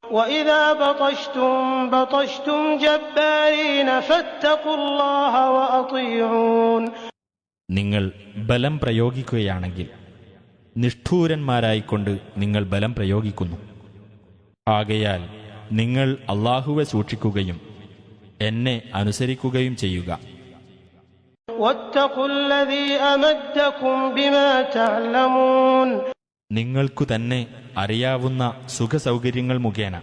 وإذا بطشتم بطشتم جبارين فاتقوا الله وأطيعون നിങ്ങൾ ബലം പ്രയോഗിക്കുകയാണെങ്കിൽ നിഷ്ഠൂരന്മാരായിക്കൊണ്ട് നിങ്ങൾ ബലം പ്രയോഗിക്കുന്നു. ആകയാൽ നിങ്ങൾ അല്ലാഹുവെ സൂക്ഷിക്കുകയും എന്നെ അനുസരിക്കുകയും ചെയ്യുക. واتقوا الذي أمدكم بما تعلمون നിങ്ങൾക്കു തന്നെ അറിയാവുന്ന സുഖസൗകര്യങ്ങൾ മുഖേന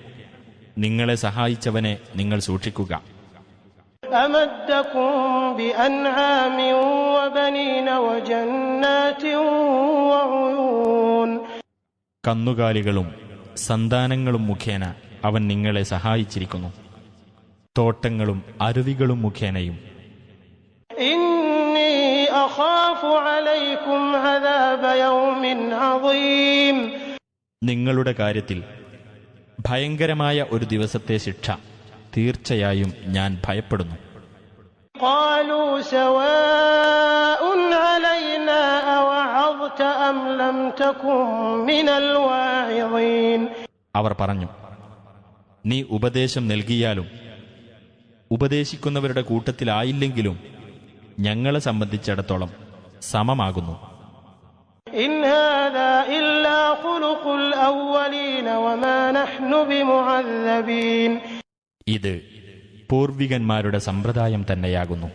നിങ്ങളെ സഹായിച്ചവനെ നിങ്ങൾ സൂക്ഷിക്കുക. أمدكم بأنعام وبنين وجنات وعيون കന്നുകാലികളും സന്താനങ്ങളും മുഖേന അവൻ നിങ്ങളെ സഹായിച്ചിരിക്കുന്നു. തോട്ടങ്ങളും അരുവികളും മുഖേനയും. إني أخاف عليكم عذاب يوم عظيم നിങ്ങളുടെ കാര്യത്തിൽ ഭയങ്കരമായ ഒരു ദിവസത്തെ ശിക്ഷ തീർച്ചയായും ഞാൻ ഭയപ്പെടുന്നു. قالوا سواء علينا أوعظت أم لم تكن من الواعظين അവർ പറഞ്ഞു, നീ ഉപദേശം നൽകിയാലും ഉപദേശിക്കുന്നവരുടെ കൂട്ടത്തിലായില്ലെങ്കിലും ഞങ്ങളെ സംബന്ധിച്ചിടത്തോളം സമമാകുന്നു. إن هذا إلا خلق الأولين وما نحن بمعذبين ഇത് പൂർവികന്മാരുടെ സമ്പ്രദായം തന്നെയാകുന്നു.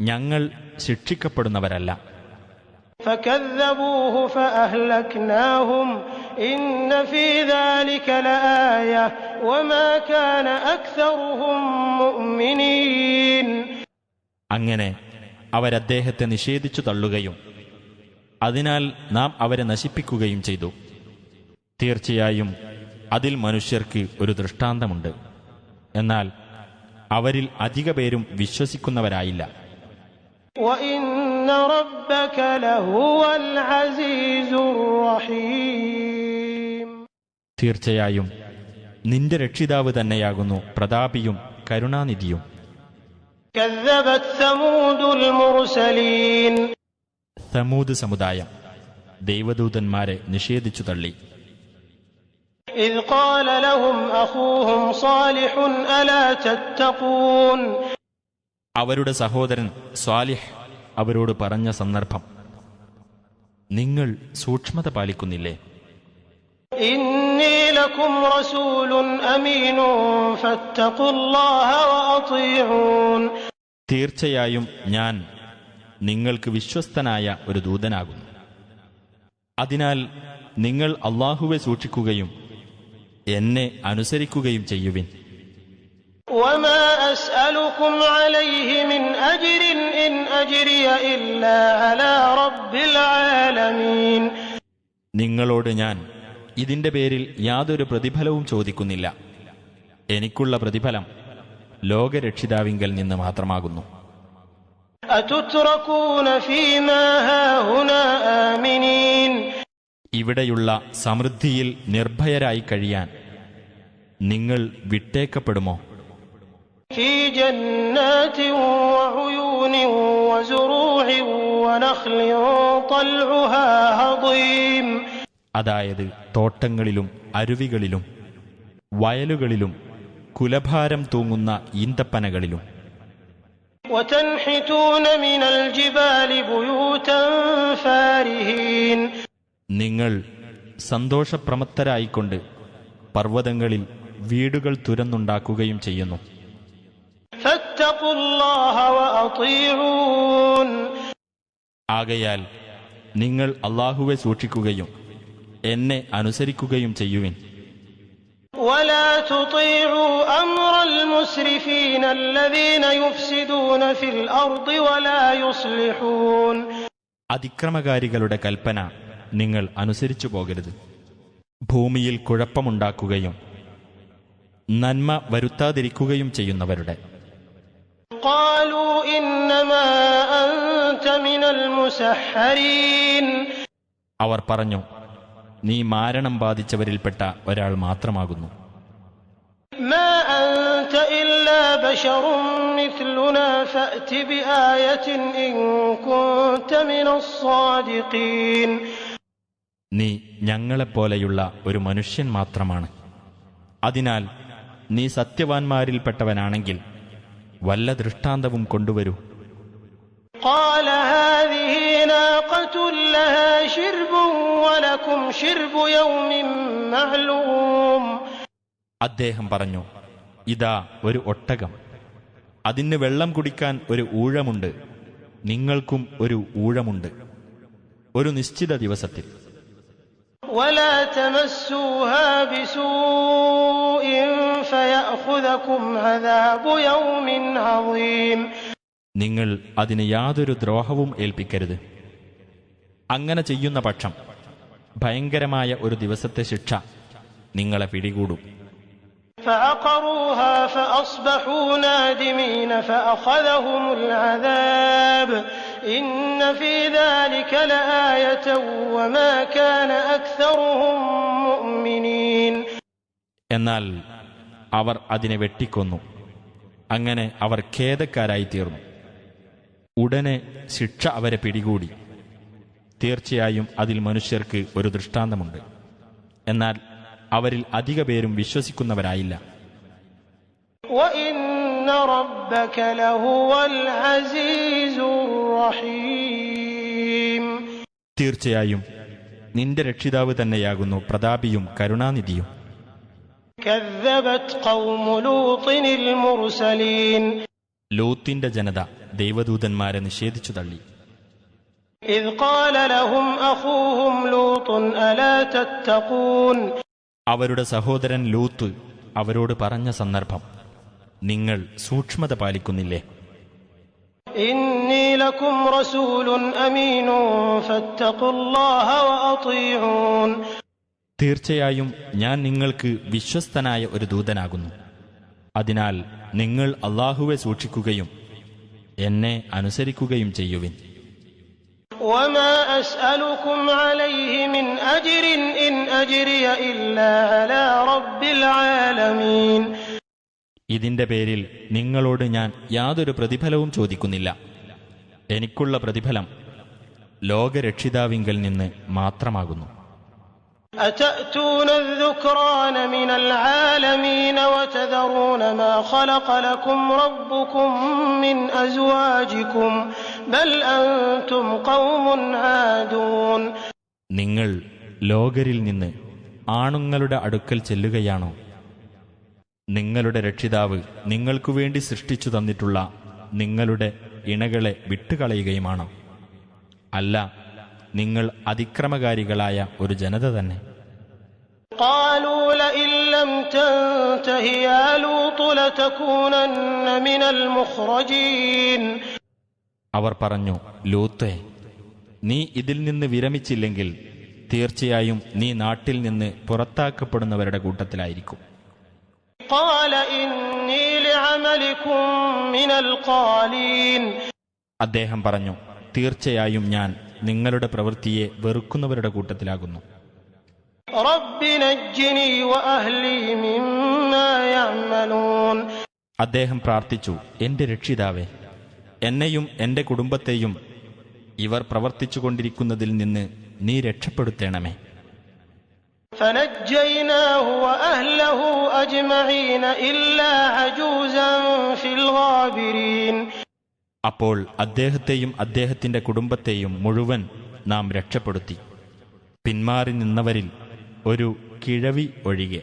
ഞങ്ങൾ ശിക്ഷിക്കപ്പെടുന്നവരല്ല. فكذبوه فأهلكناهم إن في ذلك لآية وما كان أكثرهم مؤمنين അങ്ങനെ അവരദ്ദേഹത്തെ നിഷേധിച്ചു തള്ളുകയും അതിനാൽ നാം അവരെ നശിപ്പിക്കുകയും ചെയ്തു. തീർച്ചയായും അതിൽ മനുഷ്യർക്ക് ഒരു ദൃഷ്ടാന്തമുണ്ട്. എന്നാൽ അവരിൽ അധിക പേരും വിശ്വസിക്കുന്നവരായില്ല. وإن ربك لهو العزيز الرحيم തീർച്ചയായും നിന്റെ രക്ഷിതാവ് തന്നെയാകുന്നു പ്രതാപിയും കരുണാനിധിയും. كذبت ثمود المرسلين സമൂദ് സമുദായം ദൈവദൂതന്മാരെ നിഷേധിച്ചു തള്ളി. إذ قال لهم أخوهم صالح ألا تتقون അവരുടെ സഹോദരൻ സ്വാലിഹ് അവരോട് പറഞ്ഞ സന്ദർഭം, നിങ്ങൾ സൂക്ഷ്മത പാലിക്കുന്നില്ലേ? إني لكم رسول أمين فاتقوا الله وأطيعون തീർച്ചയായും ഞാൻ നിങ്ങൾക്ക് വിശ്വസ്തനായ ഒരു ദൂതനാകുന്നു. അതിനാൽ നിങ്ങൾ അല്ലാഹുവെ സൂക്ഷിക്കുകയും എന്നെ അനുസരിക്കുകയും ചെയ്യുവിൻ. وما أسألكم عليه من أجر إن أجري إلا على رب العالمين നിങ്ങളോട് ഞാൻ ഇതിന്റെ പേരിൽ യാതൊരു പ്രതിഫലവും ചോദിക്കുന്നില്ല. എനിക്കുള്ള പ്രതിഫലം ലോകരക്ഷിതാവിങ്കൽ നിന്ന് മാത്രമാകുന്നു. أتتركون فيما هاهنا آمنين ഇവിടെയുള്ള സമൃദ്ധിയിൽ നിർഭയരായി കഴിയാൻ നിങ്ങൾ വിട്ടേക്കപ്പെടുമോ? في جنات وعيون وزروع ونخل طلعها هضيم അതായത് തോട്ടങ്ങളിലും അരുവികളിലും വയലുകളിലും കുലഭാരം തൂങ്ങുന്ന ഈന്തപ്പനകളിലും. وتنحتون من الجبال بيوتا فارهين നിങ്ങൾ സന്തോഷപ്രമത്തരായിക്കൊണ്ട് പർവ്വതങ്ങളിൽ വീടുകൾ തുരന്നുണ്ടാക്കുകയും ചെയ്യുന്നു. فاتقوا الله وأطيعون ആകയാൽ നിങ്ങൾ അല്ലാഹുവെ സൂക്ഷിക്കുകയും എന്നെ അനുസരിക്കുകയും ചെയ്യുവിൻ. ولا تطيعوا أمر المسرفين الذين يفسدون في الأرض ولا يصلحون അതിക്രമകാരികളുടെ കൽപ്പന നിങ്ങൾ അനുസരിച്ചു പോകരുത്. ഭൂമിയിൽ കുഴപ്പമുണ്ടാക്കുകയും നന്മ വരുത്താതിരിക്കുകയും ചെയ്യുന്നവരുടെ. قالوا إنما أنت من المسحرين. അവർ പറഞ്ഞു, നീ മാരണം ബാധിച്ചവരിൽപ്പെട്ട ഒരാൾ മാത്രമാകുന്നു. ما أنت إلا بشر مثلنا فأت بآية إن كنت من الصادقين. നീ ഞങ്ങളെപ്പോലെയുള്ള ഒരു മനുഷ്യൻ മാത്രമാണ്. അതിനാൽ നീ സത്യവാൻമാരിൽപ്പെട്ടവനാണെങ്കിൽ വല്ല ദൃഷ്ടാന്തവും കൊണ്ടുവരൂ. قال هذه ناقة لها شرب ولكم شرب يوم معلوم. അദ്ദേഹം പറഞ്ഞു, ഇതാ ഒരു ഒട്ടകം, അതിന് വെള്ളം കുടിക്കാൻ ഒരു ഊഴമുണ്ട്, നിങ്ങൾക്കും ഒരു ഊഴമുണ്ട്, ഒരു നിശ്ചിത ദിവസത്തിൽ. ولا تمسوها بسوء فيأخذكم عذاب يوم عظيم. നിങ്ങൾ അതിന് യാതൊരു ദ്രോഹവും ഏൽപ്പിക്കരുത്. അങ്ങനെ ചെയ്യുന്ന പക്ഷം ഭയങ്കരമായ ഒരു ദിവസത്തെ ശിക്ഷ നിങ്ങളെ പിടികൂടും. فعقروها فأصبحوا نادمين فأخذهم العذاب إن في ذلك لآية وما كان أكثرهم مؤمنين. എന്നാൽ അവർ അതിനെ വെട്ടിക്കൊന്നു. അങ്ങനെ അവർ ഖേദക്കാരായി തീർന്നു. ഉടനെ ശിക്ഷ അവരെ പിടികൂടി. തീർച്ചയായും അതിൽ മനുഷ്യർക്ക് ഒരു ദൃഷ്ടാന്തമുണ്ട്. എന്നാൽ അവരിൽ അധിക പേരും വിശ്വസിക്കുന്നവരായില്ല. وَإِنَّ رَبَّكَ لَهُوَ الْعَزِيزُ الرَّحِيمُ. തീർച്ചയായും നിന്റെ രക്ഷിതാവ് തന്നെയാകുന്നു പ്രതാപിയും കരുണാനിധിയും. كَذَّبَتْ قَوْمُ لُوطٍ الْمُرْسَلِينَ. ലൂത്തിന്റെ ജനത ദൈവദൂതന്മാരെ നിഷേധിച്ചു തള്ളി. إِذْ قَالَ لَهُمْ أَخُوهُمْ لُوطٌ أَلَا تَتَّقُونَ. അവരുടെ സഹോദരൻ ലൂത്ത് അവരോട് പറഞ്ഞ സന്ദർഭം, നിങ്ങൾ സൂക്ഷ്മത പാലിക്കുന്നില്ലേ? إِنِّي لَكُمْ رَسُولٌ أَمِينٌ فَاتَّقُوا اللَّهَ وَأَطِيعُونِ. തീർച്ചയായും ഞാൻ നിങ്ങൾക്ക് വിശ്വസ്തനായ ഒരു ദൂതനാകുന്നു. അതിനാൽ നിങ്ങൾ അല്ലാഹുവെ സൂക്ഷിക്കുകയും എന്നെ അനുസരിക്കുകയും ചെയ്യുവിൻ. وَمَا أَسْأَلُكُمْ عَلَيْهِ مِنْ أَجْرٍ إِنْ أَجْرِيَ إِلَّا عَلَى رَبِّ الْعَالَمِينَ. ഇതിന്റെ പേരിൽ നിങ്ങളോട് ഞാൻ യാതൊരു പ്രതിഫലവും ചോദിക്കുന്നില്ല. എനിക്കുള്ള പ്രതിഫലം ലോകരക്ഷിതാവിങ്കൽ നിന്ന് മാത്രമാകുന്നു. أَتَأْتُونَ الذُّكْرَانَ مِنَ الْعَالَمِينَ وَتَذَرُونَ مَا خَلَقَ لَكُمْ رَبُّكُمْ مِنْ أَزْوَاجِكُمْ بَلْ أَنْتُمْ قَوْمٌ عَادُونَ. നിങ്ങൾ ലോകരിൽ നിന്ന് ആണുങ്ങളുടെ അടുക്കൽ ചെല്ലുകയാണോ? നിങ്ങളുടെ രക്ഷിതാവ് നിങ്ങൾക്കു വേണ്ടി സൃഷ്ടിച്ചു തന്നിട്ടുള്ള നിങ്ങളുടെ ഇണകളെ വിട്ടുകളയുകയുമാണോ? അല്ല, നിങ്ങൾ അതിക്രമകാരികളായ ഒരു ജനത തന്നെ. قالوا لئن لم تنته يا لوط لتكونن من المخرجين. അവർ പറഞ്ഞു, ലൂത്തേ, നീ ഇതിൽ നിന്ന് വിരമിച്ചില്ലെങ്കിൽ തീർച്ചയായും നീ നാട്ടിൽ നിന്ന് പുറത്താക്കപ്പെടുന്നവരുടെ കൂട്ടത്തിലായിരിക്കും. قال إني لعملكم من القالين. അദ്ദേഹം പറഞ്ഞു, തീർച്ചയായും ഞാൻ നിങ്ങളുടെ പ്രവൃത്തിയെ വെറുക്കുന്നവരുടെ കൂട്ടത്തിലാകുന്നു. رب نجني وأهلي مما يعملون. അദ്ദേഹം പ്രാർത്ഥിച്ചു, എന്റെ രക്ഷിതാവേ, എന്നെയും എന്റെ കുടുംബത്തെയും ഇവർ പ്രവർത്തിച്ചുകൊണ്ടിരിക്കുന്നതിൽ നിന്ന് നീ രക്ഷപ്പെടുത്തേണമേ. فنجيناه وأهله أجمعين إلا عجوزا في الغابرين. അപ്പോൾ അദ്ദേഹത്തെയും അദ്ദേഹത്തിന്റെ കുടുംബത്തെയും മുഴുവൻ നാം രക്ഷപ്പെടുത്തി, പിന്മാറി നിന്നവരിൽ ഒരു കിഴവി ഒഴികെ.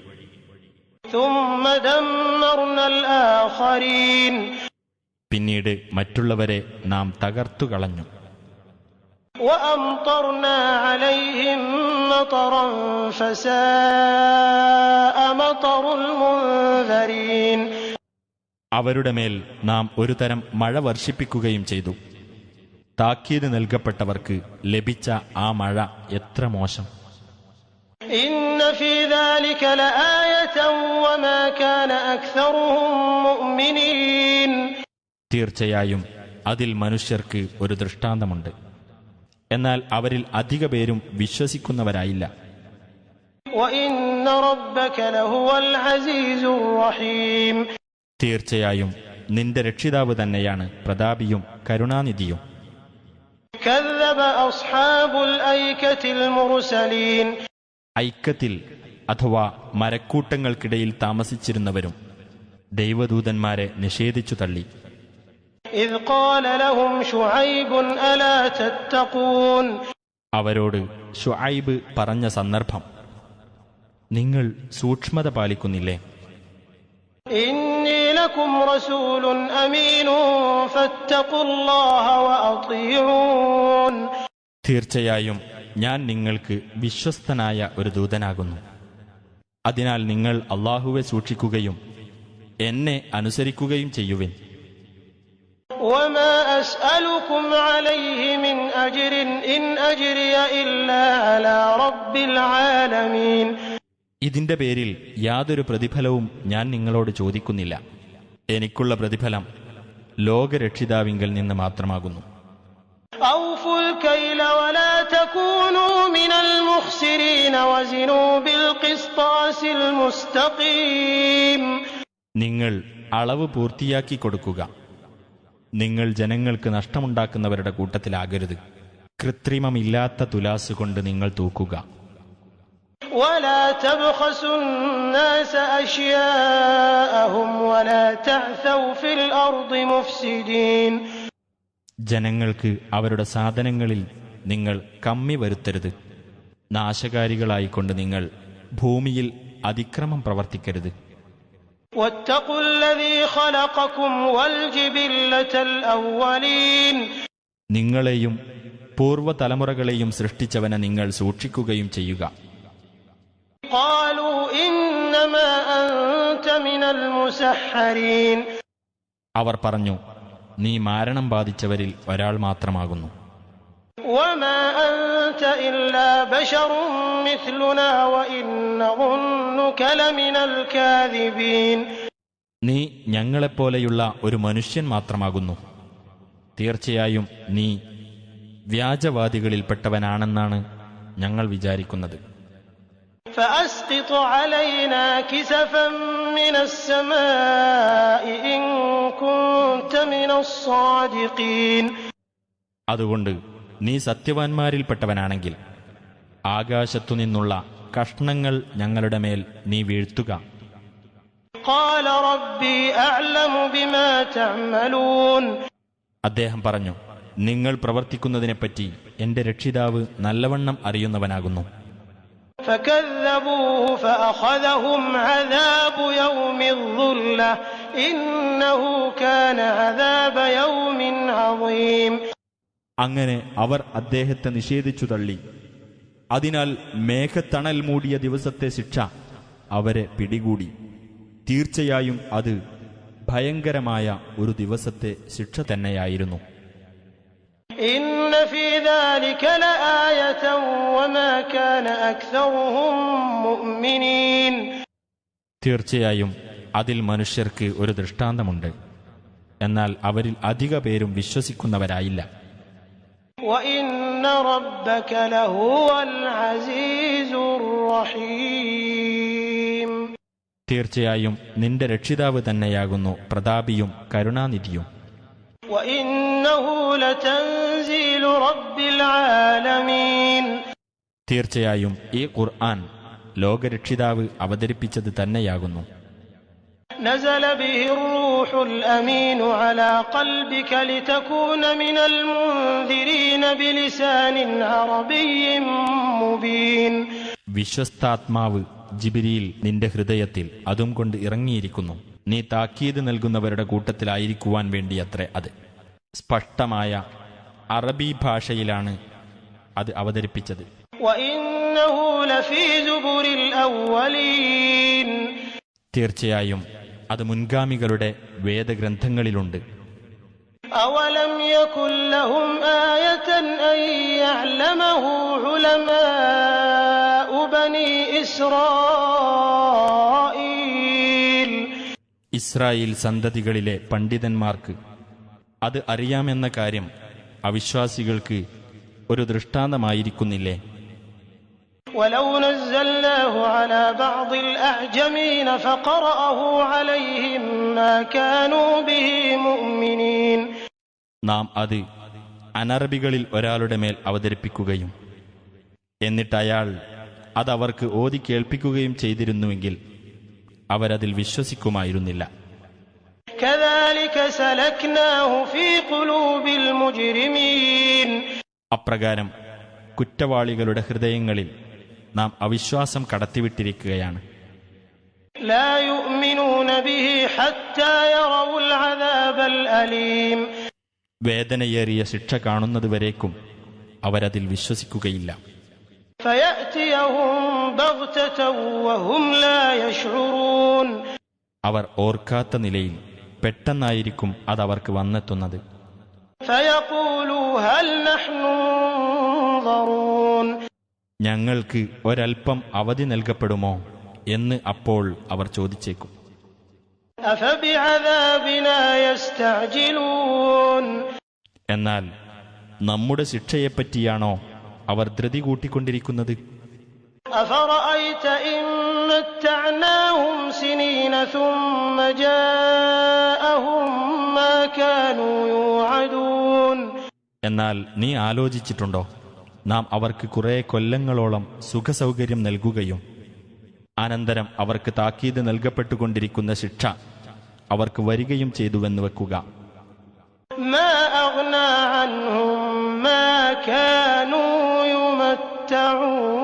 ثم دمرنا الآخرين. പിന്നീട് മറ്റുള്ളവരെ നാം തകർത്തുകളഞ്ഞു. وأمطرنا عليهم مطرا فساء مطر المنذرين. അവരുടെ മേൽ നാം ഒരു തരം മഴ വർഷിപ്പിക്കുകയും ചെയ്തു. താക്കീത് നൽകപ്പെട്ടവർക്ക് ലഭിച്ച ആ മഴ എത്ര മോശം! إن في ذلك لآية وما كان أكثرهم مؤمنين. തീർച്ചയായും അതിൽ മനുഷ്യർക്ക് ഒരു ദൃഷ്ടാന്തമുണ്ട്. എന്നാൽ അവരിൽ അധിക പേരും വിശ്വസിക്കുന്നവരായില്ല. وإن ربك لهو العزيز الرحيم. തീർച്ചയായും നിന്റെ രക്ഷിതാവ് തന്നെയാണ് പ്രതാപിയും കരുണാനിധിയും. كذب أصحاب الأيكة المرسلين. ഐക്യത്തിൽ അഥവാ മരക്കൂട്ടങ്ങൾക്കിടയിൽ താമസിച്ചിരുന്നവരും ദൈവദൂതന്മാരെ നിഷേധിച്ചു തള്ളി. إذ قال لهم شعيب ألا تتقون. അവരോട് ശുഐബ് പറഞ്ഞ സന്ദർഭം, നിങ്ങൾ സൂക്ഷ്മത പാലിക്കുന്നില്ലേ? إني لكم رسول أمين فاتقوا الله وأطيعون. തീർച്ചയായും ഞാൻ നിങ്ങൾക്ക് വിശ്വസ്തനായ ഒരു ദൂതനാകുന്നു. അതിനാൽ നിങ്ങൾ അല്ലാഹുവെ സൂക്ഷിക്കുകയും എന്നെ അനുസരിക്കുകയും ചെയ്യുവിൻ. وما أسألكم عليه من أجر إن أجري إلا على رب العالمين. ഇതിന്റെ പേരിൽ യാതൊരു പ്രതിഫലവും ഞാൻ നിങ്ങളോട് ചോദിക്കുന്നില്ല. എനിക്കുള്ള പ്രതിഫലം ലോകരക്ഷിതാവിങ്കൽ നിന്ന് മാത്രമാകുന്നു. أوفوا الكيل ولا تكونوا من المخسرين وزنوا بالقسطاس المستقيم. നിങ്ങൾ അളവ് പൂർത്തിയാക്കി കൊടുക്കുക. നിങ്ങൾ ജനങ്ങൾക്ക് നഷ്ടമുണ്ടാക്കുന്നവരുടെ കൂട്ടത്തിലാകരുത്. കൃത്രിമമില്ലാത്ത തുലാസ് കൊണ്ട് നിങ്ങൾ തൂക്കുക. ولا تبخسوا الناس أشياءهم ولا تعثوا في الأرض مفسدين. ജനങ്ങൾക്ക് അവരുടെ സാധനങ്ങളിൽ നിങ്ങൾ കമ്മി വരുത്തരുത്. നാശകാരികളായിക്കൊണ്ട് നിങ്ങൾ ഭൂമിയിൽ അതിക്രമം പ്രവർത്തിക്കരുത്. واتقوا الذي خلقكم والجبلة الأولين. നിങ്ങളെയും പൂർവ്വതലമുറകളെയും സൃഷ്ടിച്ചവനെ നിങ്ങൾ സൂക്ഷിക്കുകയും ചെയ്യുക. قالوا إنما أنت من المسحرين. അവർ പറഞ്ഞു, നീ മാരണം ബാധിച്ചവരിൽ ഒരാൾ മാത്രമാകുന്നു. وما أنت إلا بشر مثلنا وإن نظنك لمن الكاذبين. നീ ഞങ്ങളെപ്പോലെയുള്ള ഒരു മനുഷ്യൻ മാത്രമാകുന്നു. തീർച്ചയായും നീ വ്യാജവാദികളിൽപ്പെട്ടവനാണെന്നാണ് ഞങ്ങൾ വിചാരിക്കുന്നത്. فأسقط علينا كسفا من السماء إن كنت من الصادقين. അതുകൊണ്ട് നീ സത്യവാൻമാരിൽപ്പെട്ടവനാണെങ്കിൽ ആകാശത്തുനിന്നുള്ള കഷ്ണങ്ങൾ ഞങ്ങളുടെ മേൽ നീ വീഴ്ത്തുക. قال ربي أعلم بما تعملون. അദ്ദേഹം പറഞ്ഞു, നിങ്ങൾ പ്രവർത്തിക്കുന്നതിനെപ്പറ്റി എന്റെ രക്ഷിതാവ് നല്ലവണ്ണം അറിയുന്നവനാകുന്നു. فكذبوه فأخذهم عذاب يوم الظلة إنه كان عذاب يوم عظيم. അങ്ങനെ അവർ അദ്ദേഹത്തെ നിഷേധിച്ചു തള്ളി. അതിനാൽ മേഘത്തണൽ മൂടിയ ദിവസത്തെ ശിക്ഷ അവരെ പിടികൂടി. തീർച്ചയായും അത് ഭയങ്കരമായ ഒരു ദിവസത്തെ ശിക്ഷ തന്നെയായിരുന്നു. إن في ذلك لآية وما كان أكثرهم مؤمنين. തീർച്ചയായും അതിൽ മനുഷ്യർക്ക് ഒരു ദൃഷ്ടാന്തമുണ്ട്. എന്നാൽ അവരിൽ അധിക പേരും വിശ്വസിക്കുന്നവരായില്ല. وإن ربك لهو العزيز الرحيم. തീർച്ചയായും നിന്റെ രക്ഷിതാവ് തന്നെയാകുന്നു പ്രതാപിയും കരുണാനിധിയും. وإنه لتنزيل رب العالمين. തീർച്ചയായും ഈ ഖുർആൻ ലോകരക്ഷിതാവ് അവതരിപ്പിച്ചത് തന്നെയാകുന്നു. نزل به الروح الأمين على قلبك لتكون من المنذرين بلسان عربي مبين. വിശ്വസ്താത്മാവ് ജിബ്രീൽ നിന്റെ ഹൃദയത്തിൽ അതും കൊണ്ട് ഇറങ്ങിയിരിക്കുന്നു. നീ താക്കീത് നൽകുന്നവരുടെ കൂട്ടത്തിലായിരിക്കുവാൻ വേണ്ടിയത്രേ അത്. സ്പഷ്ടമായ അറബി ഭാഷയിലാണ് അത് അവതരിപ്പിച്ചത്. وإنه لفي زبر الأولين. തീർച്ചയായും അത് മുൻഗാമികളുടെ വേദഗ്രന്ഥങ്ങളിലുണ്ട്. أولم يكن لهم آية أن يعلمه علماء بني إسرائيل. ഇസ്രായേൽ സന്തതികളിലെ പണ്ഡിതന്മാർക്ക് അത് അറിയാമെന്ന കാര്യം അവിശ്വാസികൾക്ക് ഒരു ദൃഷ്ടാന്തമായിരിക്കുന്നില്ലേ? ولو نزلناه على بعض الأعجمين فقرأه عليهم ما كانوا به مؤمنين. നാം അത് അനറബികളിൽ ഒരാളുടെ മേൽ അവതരിപ്പിക്കുകയും എന്നിട്ട് അയാൾ അതവർക്ക് ഓതി കേൾപ്പിക്കുകയും ചെയ്തിരുന്നുവെങ്കിൽ അവരതിൽ വിശ്വസിക്കുമായിരുന്നില്ല. كذلك سلكناه في قلوب المجرمين. അപ്രകാരം കുറ്റവാളികളുടെ ഹൃദയങ്ങളിൽ നാം അവിശ്വാസം കടത്തിവിട്ടിരിക്കുകയാണ്. لا يؤمنون به حتى يروا العذاب الأليم. വേദനയേറിയ ശിക്ഷ കാണുന്നതുവരേക്കും അവരതിൽ വിശ്വസിക്കുകയില്ല. فيأتيهم بغتة وهم لا يشعرون. അവർ ഓർക്കാത്ത നിലയിൽ പെട്ടെന്നായിരിക്കും അതവർക്ക് വന്നെത്തുന്നത്. فيقولوا هل نحن منظرون. ഞങ്ങൾക്ക് ഒരൽപ്പം അവധി നൽകപ്പെടുമോ എന്ന് അപ്പോൾ അവർ ചോദിച്ചേക്കും. أفبعذابنا يستعجلون. എന്നാൽ നമ്മുടെ ശിക്ഷയെപ്പറ്റിയാണോ അവർ ധൃതി കൂട്ടിക്കൊണ്ടിരിക്കുന്നത്? أفرأيت إن متعناهم سنين ثم جاءهم ما كانوا يوعدون. എന്നാൽ നീ ആലോചിച്ചിട്ടുണ്ടോ, നാം അവർക്ക് കുറെ കൊല്ലങ്ങളോളം സുഖസൗകര്യം നൽകുകയും അനന്തരം അവർക്ക് താക്കീത് നൽകപ്പെട്ടുകൊണ്ടിരിക്കുന്ന ശിക്ഷ അവർക്ക് വരികയും ചെയ്തുവെന്ന് വെക്കുക. ما أغنى عنهم ما كانوا يمتعون.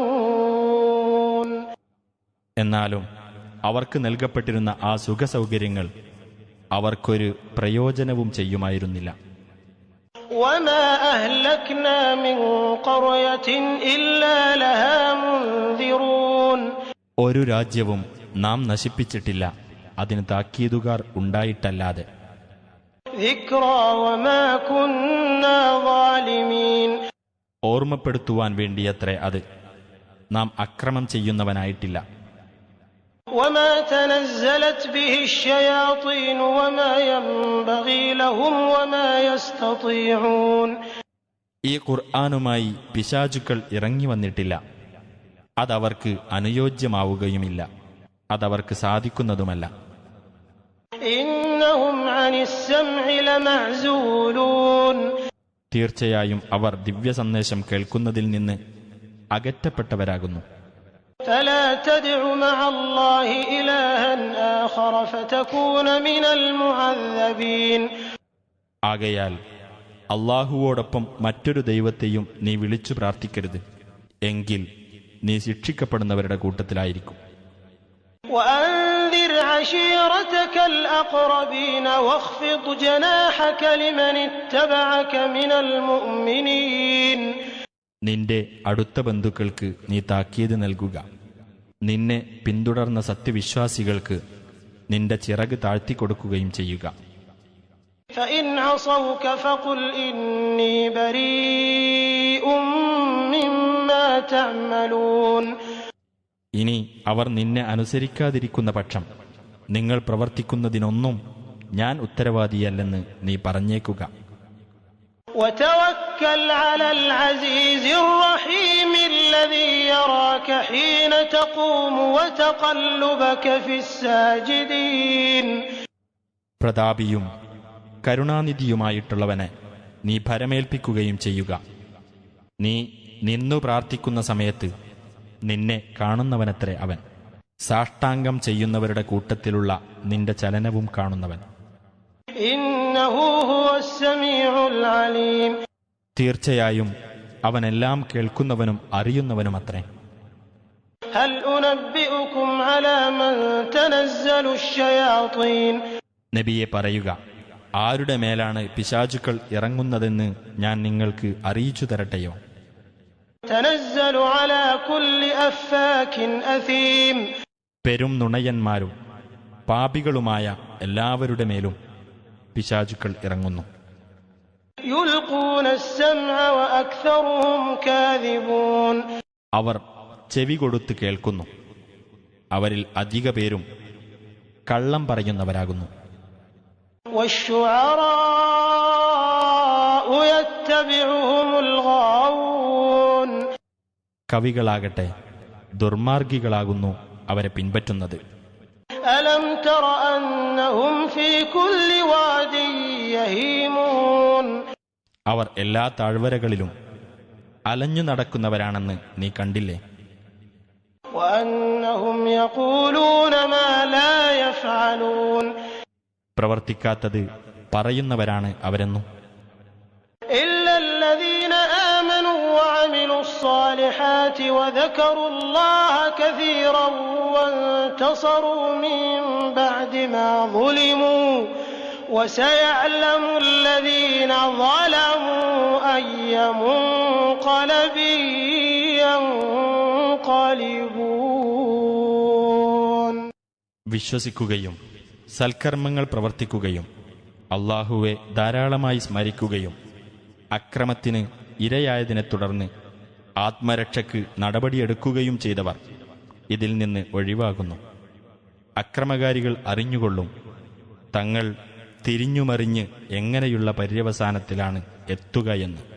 എന്നാലും അവർക്ക് നൽകപ്പെട്ടിരുന്ന ആ സുഖസൗകര്യങ്ങൾ അവർക്കൊരു പ്രയോജനവും ചെയ്യുമായിരുന്നില്ല. وما أهلكنا من قرية إلا لها منذرون. ഒരു രാജ്യവും നാം നശിപ്പിച്ചിട്ടില്ല, അതിന് താക്കീതുകാർ ഉണ്ടായിട്ടല്ലാതെ. ذكرى وما كنا ظالمين. ഓർമ്മപ്പെടുത്തുവാൻ വേണ്ടിയത്രേ അത്, നാം അക്രമം ചെയ്യുന്നവനായിട്ടില്ല. وما تنزلت به الشياطين وما ينبغي لهم وما يستطيعون. ഈ ഖുർആനുമായി പിശാചുക്കൾ ഇറങ്ങി വന്നിട്ടില്ല, അതവർക്ക് അനുയോജ്യമാവുകയുമില്ല, അതവർക്ക് സാധിക്കുന്നതുമല്ല. إنهم عن السمع لمعزولون. തീർച്ചയായും അവർ ദിവ്യ സന്ദേശം കേൾക്കുന്നതിൽ നിന്ന് അകറ്റപ്പെട്ടവരാകുന്നു. فلا تدع مع الله إلها آخر فتكون من المعذبين. ആകയാൽ അള്ളാഹുവോടൊപ്പം മറ്റൊരു ദൈവത്തെയും നീ വിളിച്ചു പ്രാർത്ഥിക്കരുത്, എങ്കിൽ നീ ശിക്ഷിക്കപ്പെടുന്നവരുടെ കൂട്ടത്തിലായിരിക്കും. وأنذر عشيرتك الأقربين واخفض جناحك لمن اتبعك من المؤمنين. നിന്റെ അടുത്ത ബന്ധുക്കൾക്ക് നീ താക്കീത് നൽകുക. നിന്നെ പിന്തുടർന്ന സത്യവിശ്വാസികൾക്ക് നിന്റെ ചിറക് താഴ്ത്തിക്കൊടുക്കുകയും ചെയ്യുക. فإن عصوك فقل إني بريء مما تعملون. ഇനി അവർ നിന്നെ അനുസരിക്കാതിരിക്കുന്ന പക്ഷം നിങ്ങൾ പ്രവർത്തിക്കുന്നതിനൊന്നും ഞാൻ ഉത്തരവാദിയല്ലെന്ന് നീ പറഞ്ഞേക്കുക. وتوكل على العزيز الرحيم الذي يراك حين تقوم وتقلبك في الساجدين. പ്രതാപിയും കരുണാനിധിയുമായിട്ടുള്ളവനെ നീ ഭരമേൽപ്പിക്കുകയും ചെയ്യുക. നീ നിന്നു പ്രാർത്ഥിക്കുന്ന സമയത്ത് നിന്നെ കാണുന്നവനത്രേ അവൻ, സാഷ്ടാംഗം ചെയ്യുന്നവരുടെ കൂട്ടത്തിലുള്ള നിന്റെ ചലനവും കാണുന്നവൻ. ഇന്നഹു ഹുവസ് സമീഉൽ അലീം. തീർച്ചയായും അവനെല്ലാം കേൾക്കുന്നവനും അറിയുന്നവനുമത്രേ. ഹൽ ഉനബ്ബിഉകും അലാ മൻ തനസ്സലു അശ്ശയാതീൻ. നബിയെ പറയുക, ആരുടെ മേലാണ് പിശാചുക്കൾ ഇറങ്ങുന്നതെന്ന് ഞാൻ നിങ്ങൾക്ക് അറിയിച്ചു തരട്ടെയോ? തനസ്സലു അലാ കുല്ലി അഫ്ഫാകിൻ അസീം. പെരും നുണയന്മാരും പാപികളുമായ എല്ലാവരുടെ മേലും പിശാചുക്കൾ ഇറങ്ങുന്നു. യുൽഖൂന അസ്സംഅ വഅക്സറുഹും കാദിബൂൻ. അവർ ചെവി കൊടുത്ത് കേൾക്കുന്നു, അവരിൽ അധിക പേരും കള്ളം പറയുന്നവരാകുന്നു. വശുഅറാഉ يتبعهم الغاوون. കവികളാകട്ടെ ദുർമാർഗികളാകുന്നു അവരെ പിൻപറ്റുന്നത്. ألم تر أنهم في كل واد يهيمون. അവർ എല്ലാ താഴ്വരകളിലും അലഞ്ഞു നടക്കുന്നവരാണെന്ന് നീ കണ്ടില്ലേ? وأنهم يقولون ما لا يفعلون. പ്രവർത്തിക്കാത്തത് പറയുന്നവരാണ് അവരെന്നും. إلا الذين آمنوا وعملوا الصالحات وذكروا الله كثيرا وانتصروا من بعد ما ظلموا وسيعلم الذين ظلموا أي منقلب ينقلبون. വിശ്വസിക്കുകയും സൽക്കർമ്മങ്ങൾ പ്രവർത്തിക്കുകയും അല്ലാഹുവെ ധാരാളമായി സ്മരിക്കുകയും അക്രമത്തിന് ഇരയായതിനെ തുടർന്ന് ആത്മരക്ഷയ്ക്ക് നടപടിയെടുക്കുകയും ചെയ്തവർ ഇതിൽ നിന്ന് ഒഴിവാകുന്നു. അക്രമകാരികൾ അറിഞ്ഞുകൊള്ളും തങ്ങൾ തിരിഞ്ഞുമറിഞ്ഞ് എങ്ങനെയുള്ള പര്യവസാനത്തിലാണ് എത്തുകയെന്ന്.